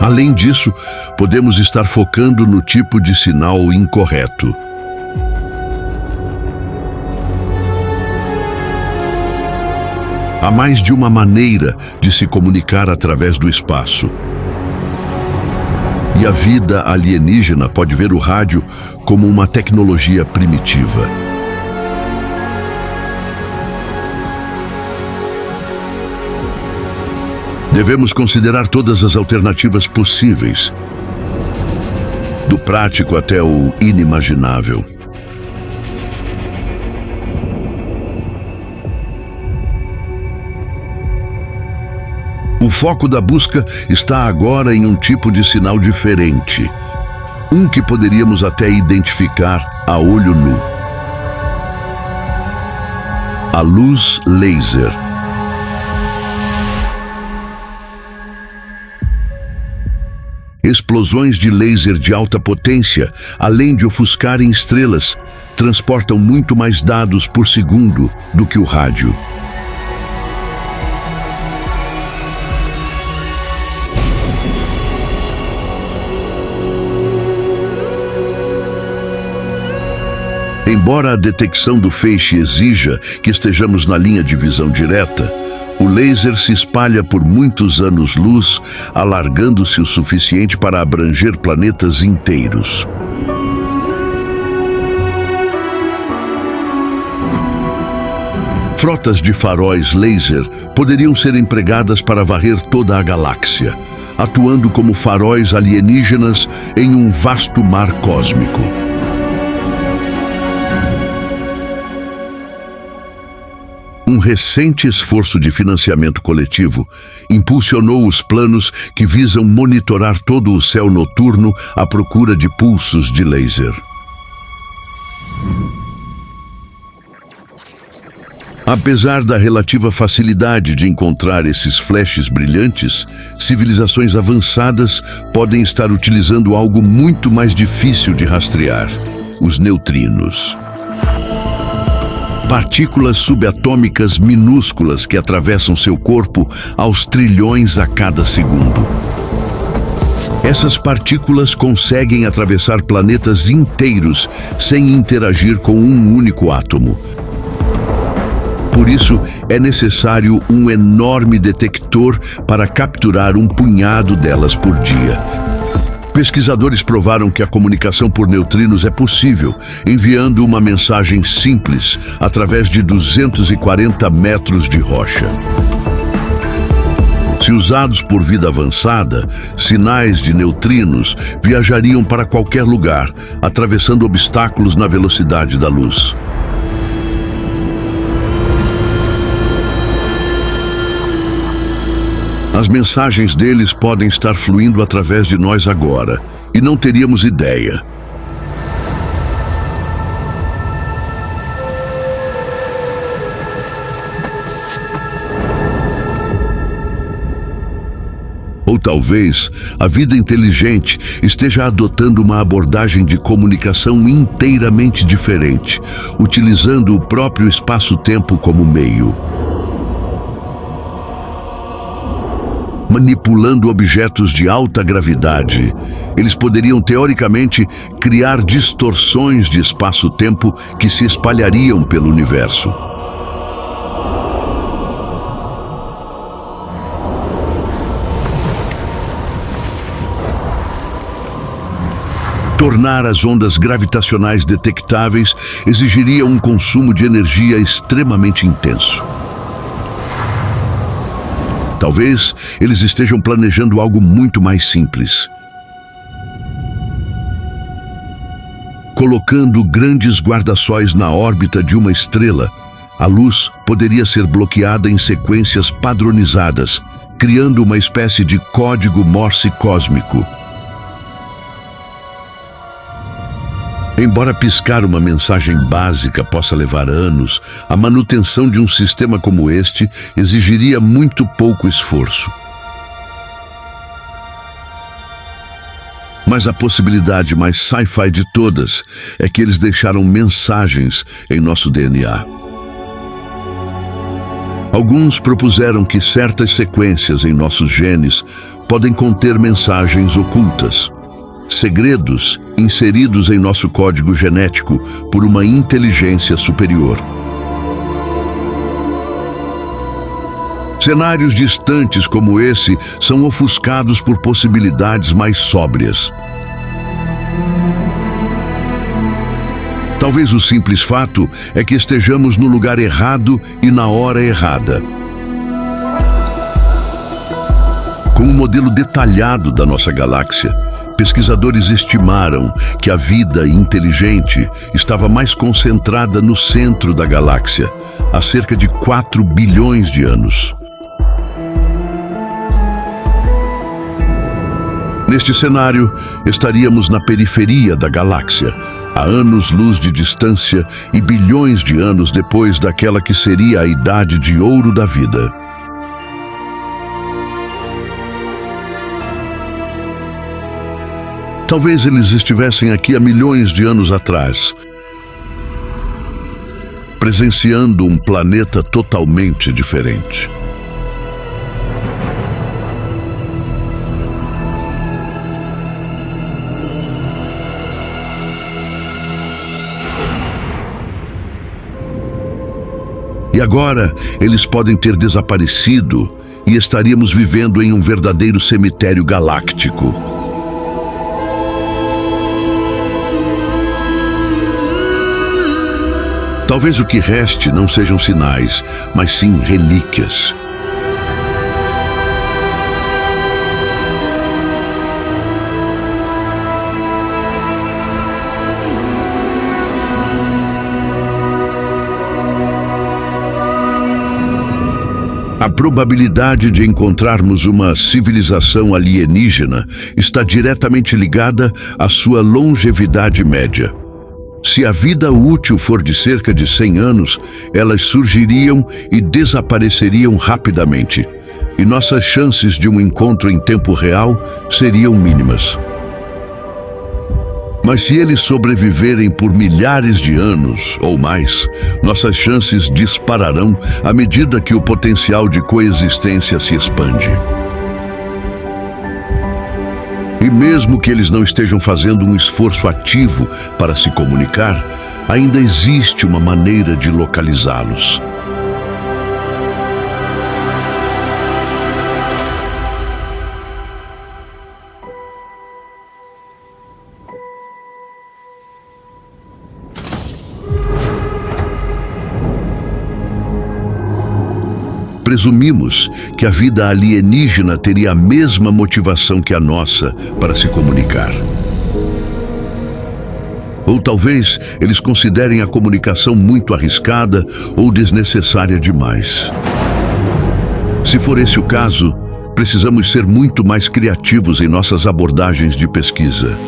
Além disso, podemos estar focando no tipo de sinal incorreto. Há mais de uma maneira de se comunicar através do espaço. E a vida alienígena pode ver o rádio como uma tecnologia primitiva. Devemos considerar todas as alternativas possíveis, do prático até o inimaginável. O foco da busca está agora em um tipo de sinal diferente, um que poderíamos até identificar a olho nu: a luz laser. Explosões de laser de alta potência, além de ofuscarem estrelas, transportam muito mais dados por segundo do que o rádio. Embora a detecção do feixe exija que estejamos na linha de visão direta, o laser se espalha por muitos anos-luz, alargando-se o suficiente para abranger planetas inteiros. Frotas de faróis laser poderiam ser empregadas para varrer toda a galáxia, atuando como faróis alienígenas em um vasto mar cósmico. Um recente esforço de financiamento coletivo impulsionou os planos que visam monitorar todo o céu noturno à procura de pulsos de laser. Apesar da relativa facilidade de encontrar esses flashes brilhantes, civilizações avançadas podem estar utilizando algo muito mais difícil de rastrear: os neutrinos. Partículas subatômicas minúsculas que atravessam seu corpo aos trilhões a cada segundo. Essas partículas conseguem atravessar planetas inteiros sem interagir com um único átomo. Por isso, é necessário um enorme detector para capturar um punhado delas por dia. Pesquisadores provaram que a comunicação por neutrinos é possível, enviando uma mensagem simples através de 240 metros de rocha. Se usados por vida avançada, sinais de neutrinos viajariam para qualquer lugar, atravessando obstáculos na velocidade da luz. As mensagens deles podem estar fluindo através de nós agora, e não teríamos ideia. Ou talvez a vida inteligente esteja adotando uma abordagem de comunicação inteiramente diferente, utilizando o próprio espaço-tempo como meio. Manipulando objetos de alta gravidade, eles poderiam teoricamente criar distorções de espaço-tempo que se espalhariam pelo universo. Tornar as ondas gravitacionais detectáveis exigiria um consumo de energia extremamente intenso. Talvez eles estejam planejando algo muito mais simples. Colocando grandes guarda-sóis na órbita de uma estrela, a luz poderia ser bloqueada em sequências padronizadas, criando uma espécie de código Morse cósmico. Embora piscar uma mensagem básica possa levar anos, a manutenção de um sistema como este exigiria muito pouco esforço. Mas a possibilidade mais sci-fi de todas é que eles deixaram mensagens em nosso DNA. Alguns propuseram que certas sequências em nossos genes podem conter mensagens ocultas, segredos inseridos em nosso código genético por uma inteligência superior. Cenários distantes como esse são ofuscados por possibilidades mais sóbrias. Talvez o simples fato é que estejamos no lugar errado e na hora errada. Com um modelo detalhado da nossa galáxia, pesquisadores estimaram que a vida inteligente estava mais concentrada no centro da galáxia, há cerca de 4 bilhões de anos. Neste cenário, estaríamos na periferia da galáxia, a anos-luz de distância e bilhões de anos depois daquela que seria a idade de ouro da vida. Talvez eles estivessem aqui há milhões de anos atrás, presenciando um planeta totalmente diferente. E agora, eles podem ter desaparecido e estaríamos vivendo em um verdadeiro cemitério galáctico. Talvez o que reste não sejam sinais, mas sim relíquias. A probabilidade de encontrarmos uma civilização alienígena está diretamente ligada à sua longevidade média. Se a vida útil for de cerca de 100 anos, elas surgiriam e desapareceriam rapidamente, e nossas chances de um encontro em tempo real seriam mínimas. Mas se eles sobreviverem por milhares de anos ou mais, nossas chances dispararão à medida que o potencial de coexistência se expande. E mesmo que eles não estejam fazendo um esforço ativo para se comunicar, ainda existe uma maneira de localizá-los. Presumimos que a vida alienígena teria a mesma motivação que a nossa para se comunicar. Ou talvez eles considerem a comunicação muito arriscada ou desnecessária demais. Se for esse o caso, precisamos ser muito mais criativos em nossas abordagens de pesquisa.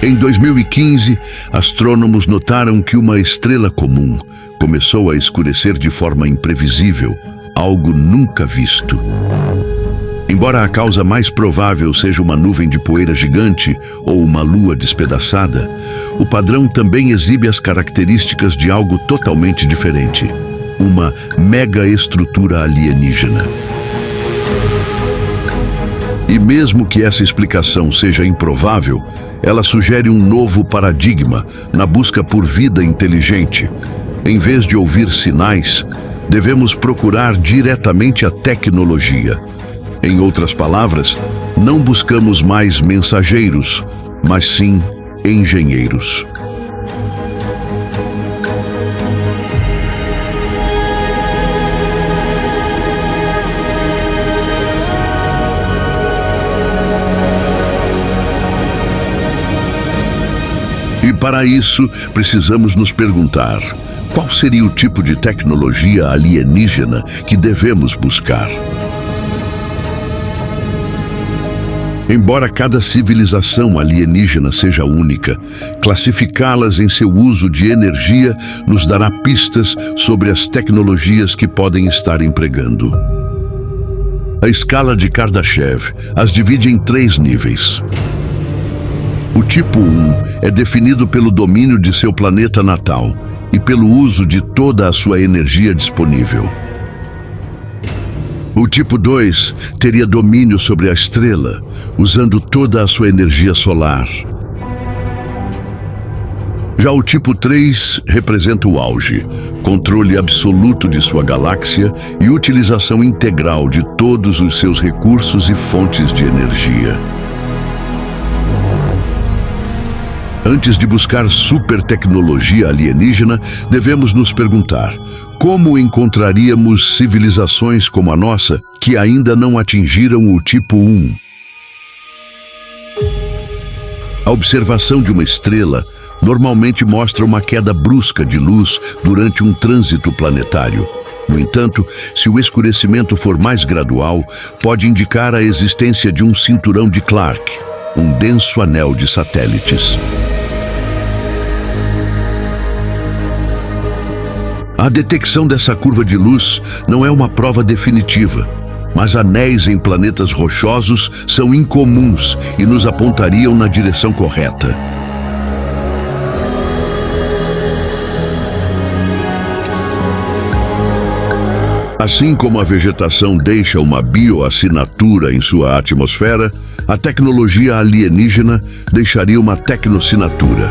Em 2015, astrônomos notaram que uma estrela comum começou a escurecer de forma imprevisível, algo nunca visto. Embora a causa mais provável seja uma nuvem de poeira gigante ou uma lua despedaçada, o padrão também exibe as características de algo totalmente diferente, uma megaestrutura alienígena. E mesmo que essa explicação seja improvável, ela sugere um novo paradigma na busca por vida inteligente. Em vez de ouvir sinais, devemos procurar diretamente a tecnologia. Em outras palavras, não buscamos mais mensageiros, mas sim engenheiros. E para isso, precisamos nos perguntar: qual seria o tipo de tecnologia alienígena que devemos buscar? Embora cada civilização alienígena seja única, classificá-las em seu uso de energia nos dará pistas sobre as tecnologias que podem estar empregando. A escala de Kardashev as divide em 3 níveis. O tipo 1 é definido pelo domínio de seu planeta natal e pelo uso de toda a sua energia disponível. O tipo 2 teria domínio sobre a estrela, usando toda a sua energia solar. Já o tipo 3 representa o auge, controle absoluto de sua galáxia e utilização integral de todos os seus recursos e fontes de energia. Antes de buscar supertecnologia alienígena, devemos nos perguntar: como encontraríamos civilizações como a nossa que ainda não atingiram o tipo 1? A observação de uma estrela normalmente mostra uma queda brusca de luz durante um trânsito planetário. No entanto, se o escurecimento for mais gradual, pode indicar a existência de um cinturão de Clark, um denso anel de satélites. A detecção dessa curva de luz não é uma prova definitiva, mas anéis em planetas rochosos são incomuns e nos apontariam na direção correta. Assim como a vegetação deixa uma bioassinatura em sua atmosfera, a tecnologia alienígena deixaria uma tecnossinatura.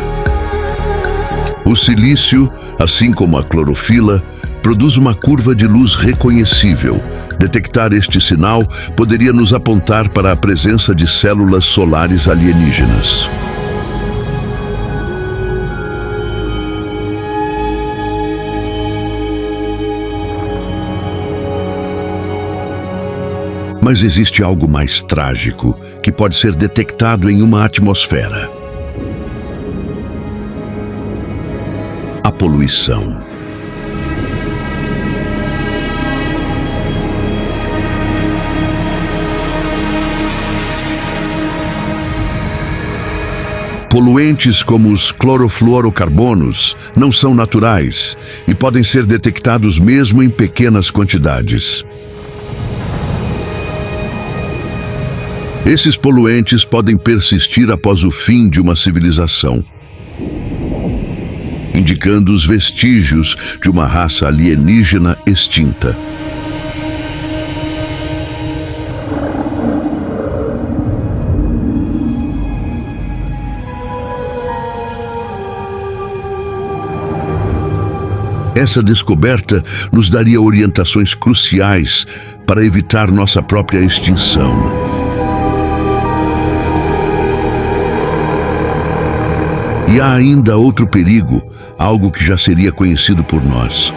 O silício, assim como a clorofila, produz uma curva de luz reconhecível. Detectar este sinal poderia nos apontar para a presença de células solares alienígenas. Mas existe algo mais trágico que pode ser detectado em uma atmosfera: a poluição. Poluentes como os clorofluorocarbonos não são naturais e podem ser detectados mesmo em pequenas quantidades. Esses poluentes podem persistir após o fim de uma civilização, indicando os vestígios de uma raça alienígena extinta. Essa descoberta nos daria orientações cruciais para evitar nossa própria extinção. E há ainda outro perigo, algo que já seria conhecido por nós.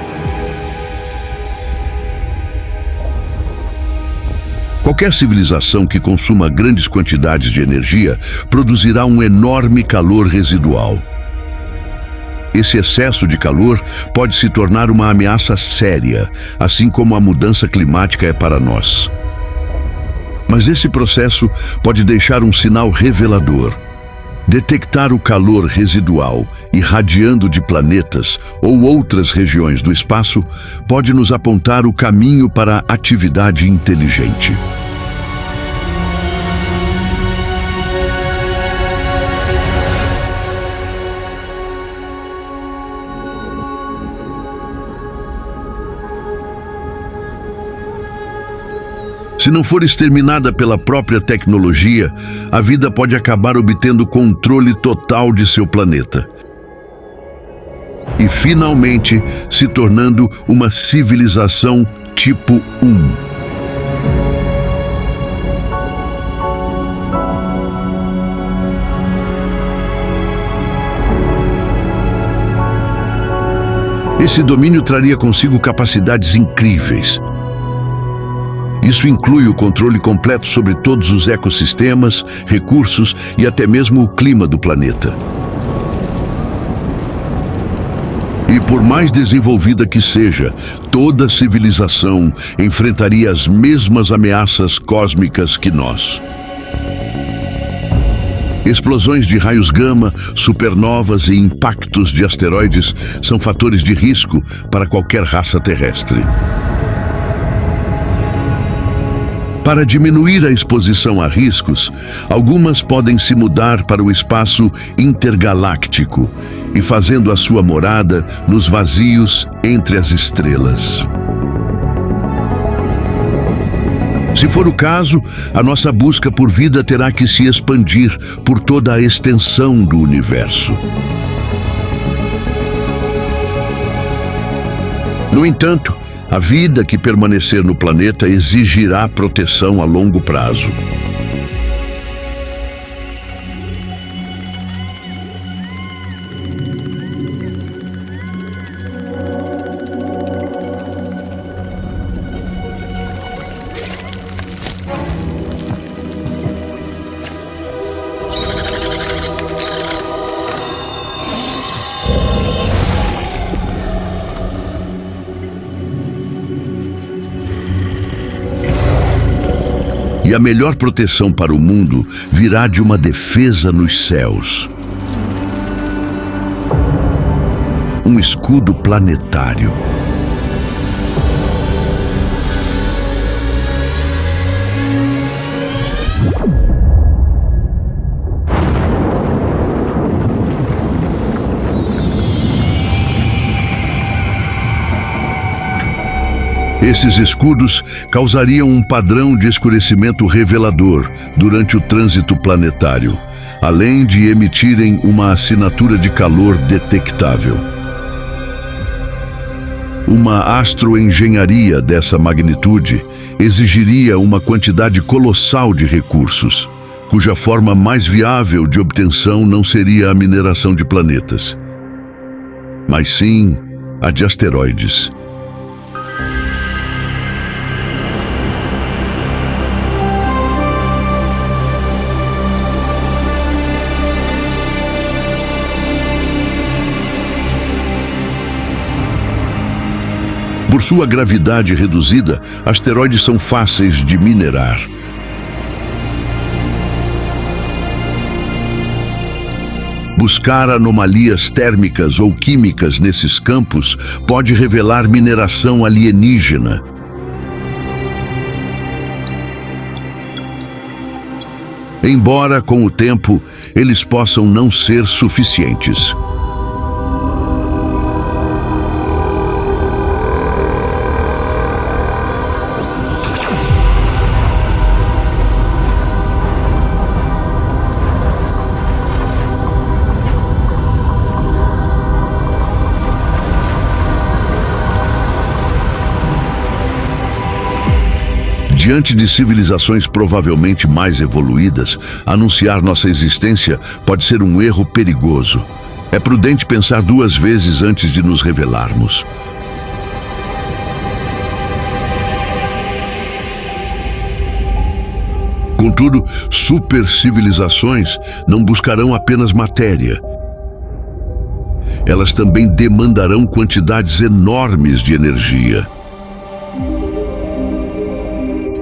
Qualquer civilização que consuma grandes quantidades de energia produzirá um enorme calor residual. Esse excesso de calor pode se tornar uma ameaça séria, assim como a mudança climática é para nós. Mas esse processo pode deixar um sinal revelador. Detectar o calor residual irradiando de planetas ou outras regiões do espaço pode nos apontar o caminho para a atividade inteligente. Se não for exterminada pela própria tecnologia, a vida pode acabar obtendo controle total de seu planeta e, finalmente, se tornando uma civilização tipo 1. Esse domínio traria consigo capacidades incríveis. Isso inclui o controle completo sobre todos os ecossistemas, recursos e até mesmo o clima do planeta. E por mais desenvolvida que seja, toda civilização enfrentaria as mesmas ameaças cósmicas que nós. Explosões de raios gama, supernovas e impactos de asteroides são fatores de risco para qualquer raça terrestre. Para diminuir a exposição a riscos, algumas podem se mudar para o espaço intergaláctico e fazendo a sua morada nos vazios entre as estrelas. Se for o caso, a nossa busca por vida terá que se expandir por toda a extensão do universo. No entanto, a vida que permanecer no planeta exigirá proteção a longo prazo. E a melhor proteção para o mundo virá de uma defesa nos céus. Um escudo planetário. Esses escudos causariam um padrão de escurecimento revelador durante o trânsito planetário, além de emitirem uma assinatura de calor detectável. Uma astroengenharia dessa magnitude exigiria uma quantidade colossal de recursos, cuja forma mais viável de obtenção não seria a mineração de planetas, mas sim a de asteroides. Por sua gravidade reduzida, asteroides são fáceis de minerar. Buscar anomalias térmicas ou químicas nesses campos pode revelar mineração alienígena. Embora, com o tempo, eles possam não ser suficientes. Diante de civilizações provavelmente mais evoluídas, anunciar nossa existência pode ser um erro perigoso. É prudente pensar duas vezes antes de nos revelarmos. Contudo, supercivilizações não buscarão apenas matéria. Elas também demandarão quantidades enormes de energia.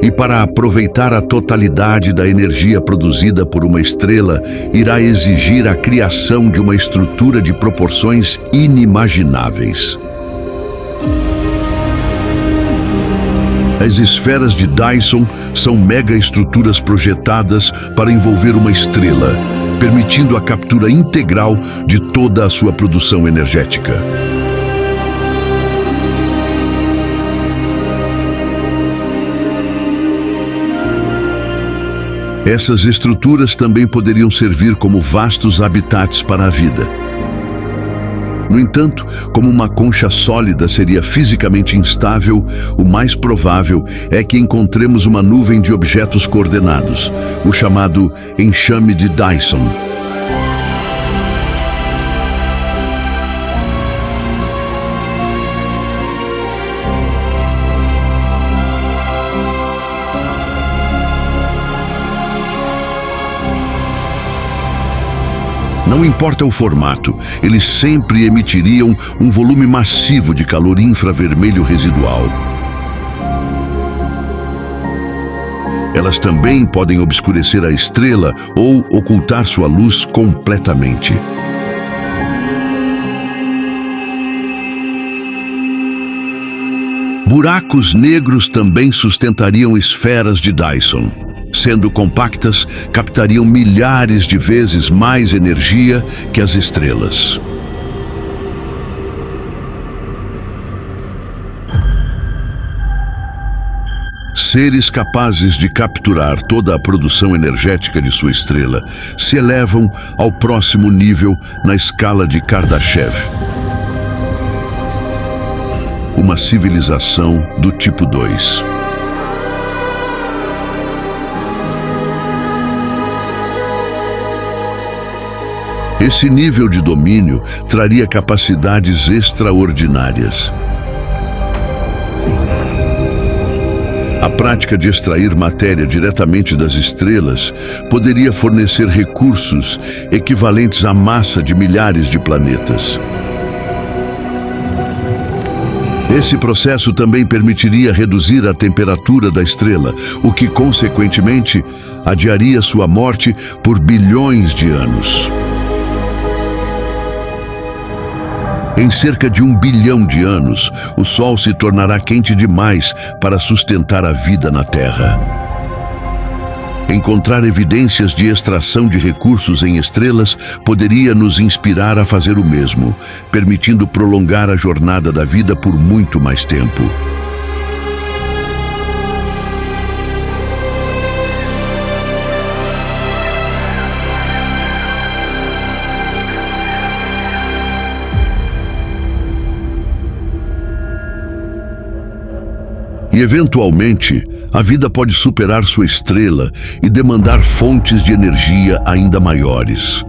E para aproveitar a totalidade da energia produzida por uma estrela, irá exigir a criação de uma estrutura de proporções inimagináveis. As esferas de Dyson são megaestruturas projetadas para envolver uma estrela, permitindo a captura integral de toda a sua produção energética. Essas estruturas também poderiam servir como vastos habitats para a vida. No entanto, como uma concha sólida seria fisicamente instável, o mais provável é que encontremos uma nuvem de objetos coordenados, o chamado enxame de Dyson. Não importa o formato, eles sempre emitiriam um volume massivo de calor infravermelho residual. Elas também podem obscurecer a estrela ou ocultar sua luz completamente. Buracos negros também sustentariam esferas de Dyson. Sendo compactas, captariam milhares de vezes mais energia que as estrelas. Seres capazes de capturar toda a produção energética de sua estrela se elevam ao próximo nível na escala de Kardashev. Uma civilização do tipo 2. Esse nível de domínio traria capacidades extraordinárias. A prática de extrair matéria diretamente das estrelas poderia fornecer recursos equivalentes à massa de milhares de planetas. Esse processo também permitiria reduzir a temperatura da estrela, o que, consequentemente, adiaria sua morte por bilhões de anos. Em cerca de 1 bilhão de anos, o Sol se tornará quente demais para sustentar a vida na Terra. Encontrar evidências de extração de recursos em estrelas poderia nos inspirar a fazer o mesmo, permitindo prolongar a jornada da vida por muito mais tempo. E, eventualmente, a vida pode superar sua estrela e demandar fontes de energia ainda maiores.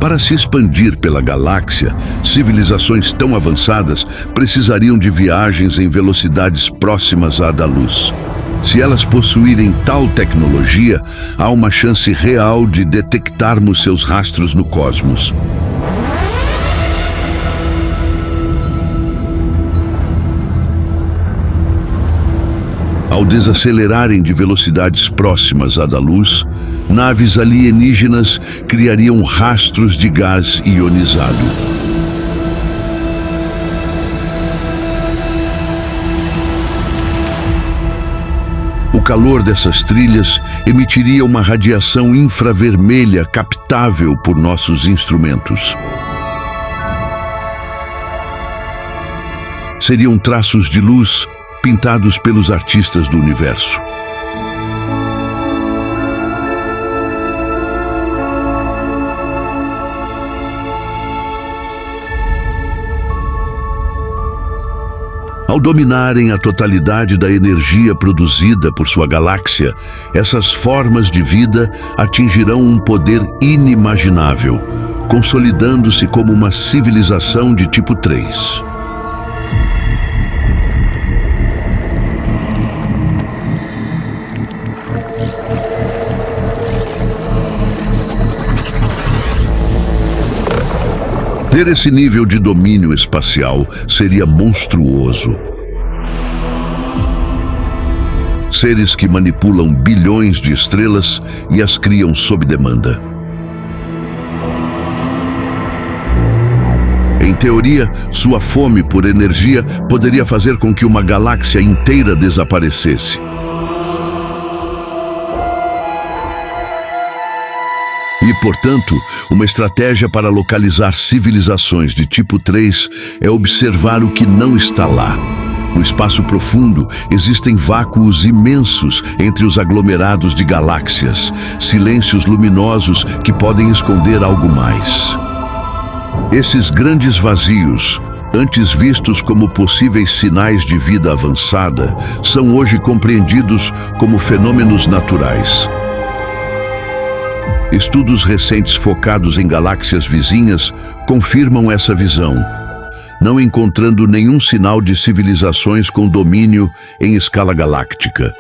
Para se expandir pela galáxia, civilizações tão avançadas precisariam de viagens em velocidades próximas à da luz. Se elas possuírem tal tecnologia, há uma chance real de detectarmos seus rastros no cosmos. Ao desacelerarem de velocidades próximas à da luz, naves alienígenas criariam rastros de gás ionizado. O calor dessas trilhas emitiria uma radiação infravermelha captável por nossos instrumentos. Seriam traços de luz pintados pelos artistas do universo. Ao dominarem a totalidade da energia produzida por sua galáxia, essas formas de vida atingirão um poder inimaginável, consolidando-se como uma civilização de tipo 3. Ter esse nível de domínio espacial seria monstruoso. Seres que manipulam bilhões de estrelas e as criam sob demanda. Em teoria, sua fome por energia poderia fazer com que uma galáxia inteira desaparecesse. E, portanto, uma estratégia para localizar civilizações de tipo 3 é observar o que não está lá. No espaço profundo, existem vácuos imensos entre os aglomerados de galáxias, silêncios luminosos que podem esconder algo mais. Esses grandes vazios, antes vistos como possíveis sinais de vida avançada, são hoje compreendidos como fenômenos naturais. Estudos recentes focados em galáxias vizinhas confirmam essa visão, não encontrando nenhum sinal de civilizações com domínio em escala galáctica.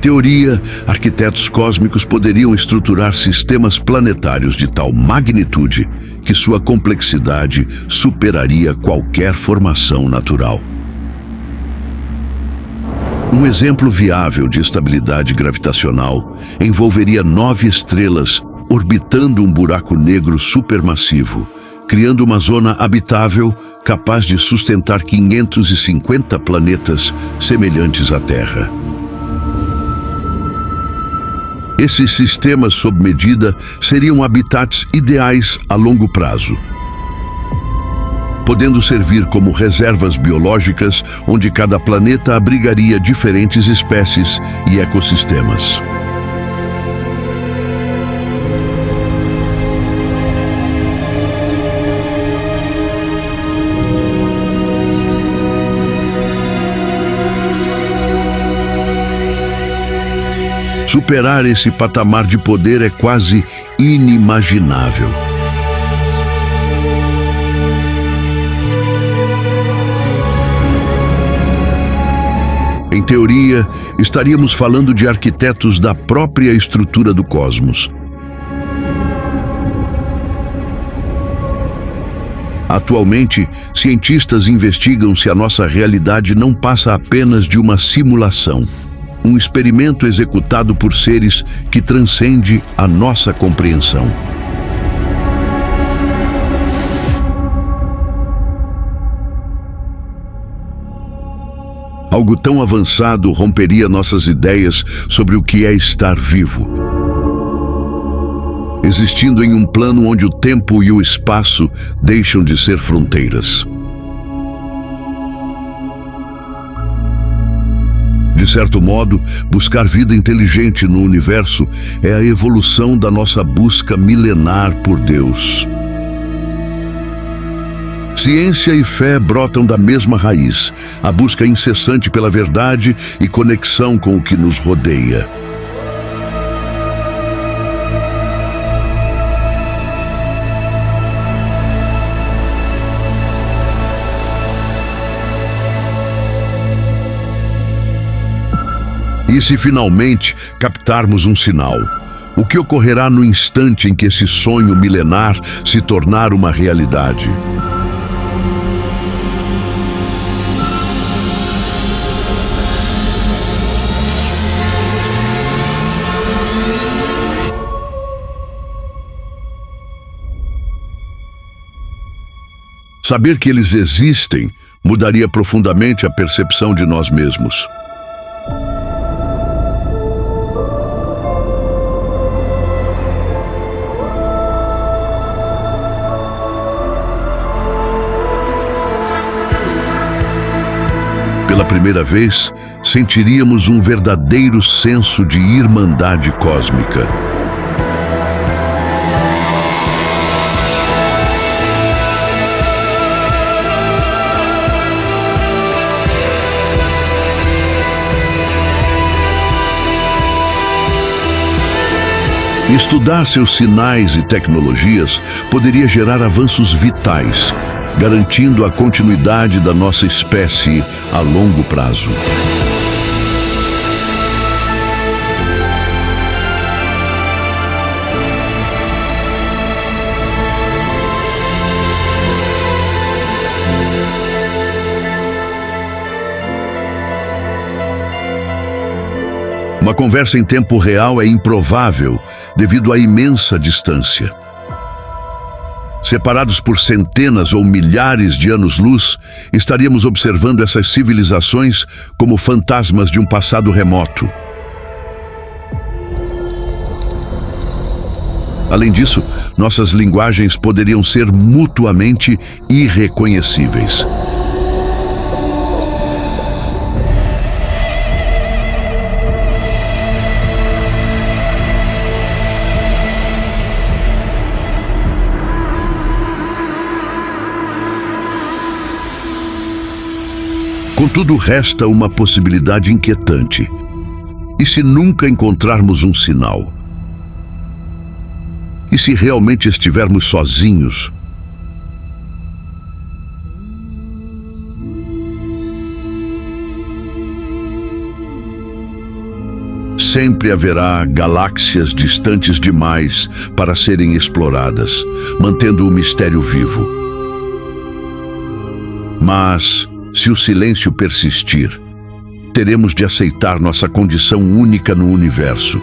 Em teoria, arquitetos cósmicos poderiam estruturar sistemas planetários de tal magnitude que sua complexidade superaria qualquer formação natural. Um exemplo viável de estabilidade gravitacional envolveria 9 estrelas orbitando um buraco negro supermassivo, criando uma zona habitável capaz de sustentar 550 planetas semelhantes à Terra. Esses sistemas sob medida seriam habitats ideais a longo prazo, podendo servir como reservas biológicas onde cada planeta abrigaria diferentes espécies e ecossistemas. Superar esse patamar de poder é quase inimaginável. Em teoria, estaríamos falando de arquitetos da própria estrutura do cosmos. Atualmente, cientistas investigam se a nossa realidade não passa apenas de uma simulação, um experimento executado por seres que transcende a nossa compreensão. Algo tão avançado romperia nossas ideias sobre o que é estar vivo, existindo em um plano onde o tempo e o espaço deixam de ser fronteiras. De certo modo, buscar vida inteligente no universo é a evolução da nossa busca milenar por Deus. Ciência e fé brotam da mesma raiz, a busca incessante pela verdade e conexão com o que nos rodeia. E se finalmente captarmos um sinal? O que ocorrerá no instante em que esse sonho milenar se tornar uma realidade? Saber que eles existem mudaria profundamente a percepção de nós mesmos. Pela primeira vez, sentiríamos um verdadeiro senso de irmandade cósmica. Estudar seus sinais e tecnologias poderia gerar avanços vitais, garantindo a continuidade da nossa espécie a longo prazo. Uma conversa em tempo real é improvável devido à imensa distância. Separados por centenas ou milhares de anos-luz, estaríamos observando essas civilizações como fantasmas de um passado remoto. Além disso, nossas linguagens poderiam ser mutuamente irreconhecíveis. Contudo, resta uma possibilidade inquietante. E se nunca encontrarmos um sinal? E se realmente estivermos sozinhos? Sempre haverá galáxias distantes demais para serem exploradas, mantendo o mistério vivo. Mas, se o silêncio persistir, teremos de aceitar nossa condição única no universo.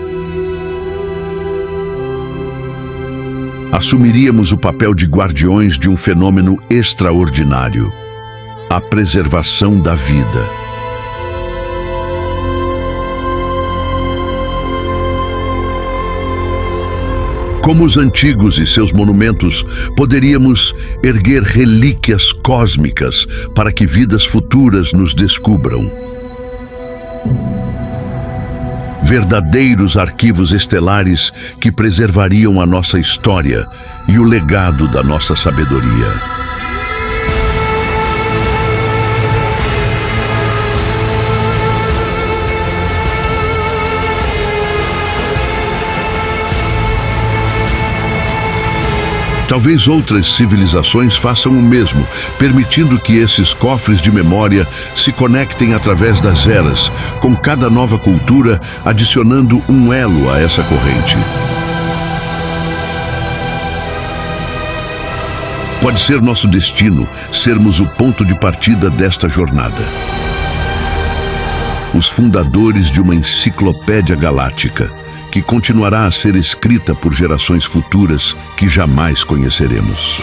Assumiríamos o papel de guardiões de um fenômeno extraordinário: a preservação da vida. Como os antigos e seus monumentos, poderíamos erguer relíquias cósmicas para que vidas futuras nos descubram. Verdadeiros arquivos estelares que preservariam a nossa história e o legado da nossa sabedoria. Talvez outras civilizações façam o mesmo, permitindo que esses cofres de memória se conectem através das eras, com cada nova cultura adicionando um elo a essa corrente. Pode ser nosso destino sermos o ponto de partida desta jornada. Os fundadores de uma enciclopédia galáctica, que continuará a ser escrita por gerações futuras que jamais conheceremos.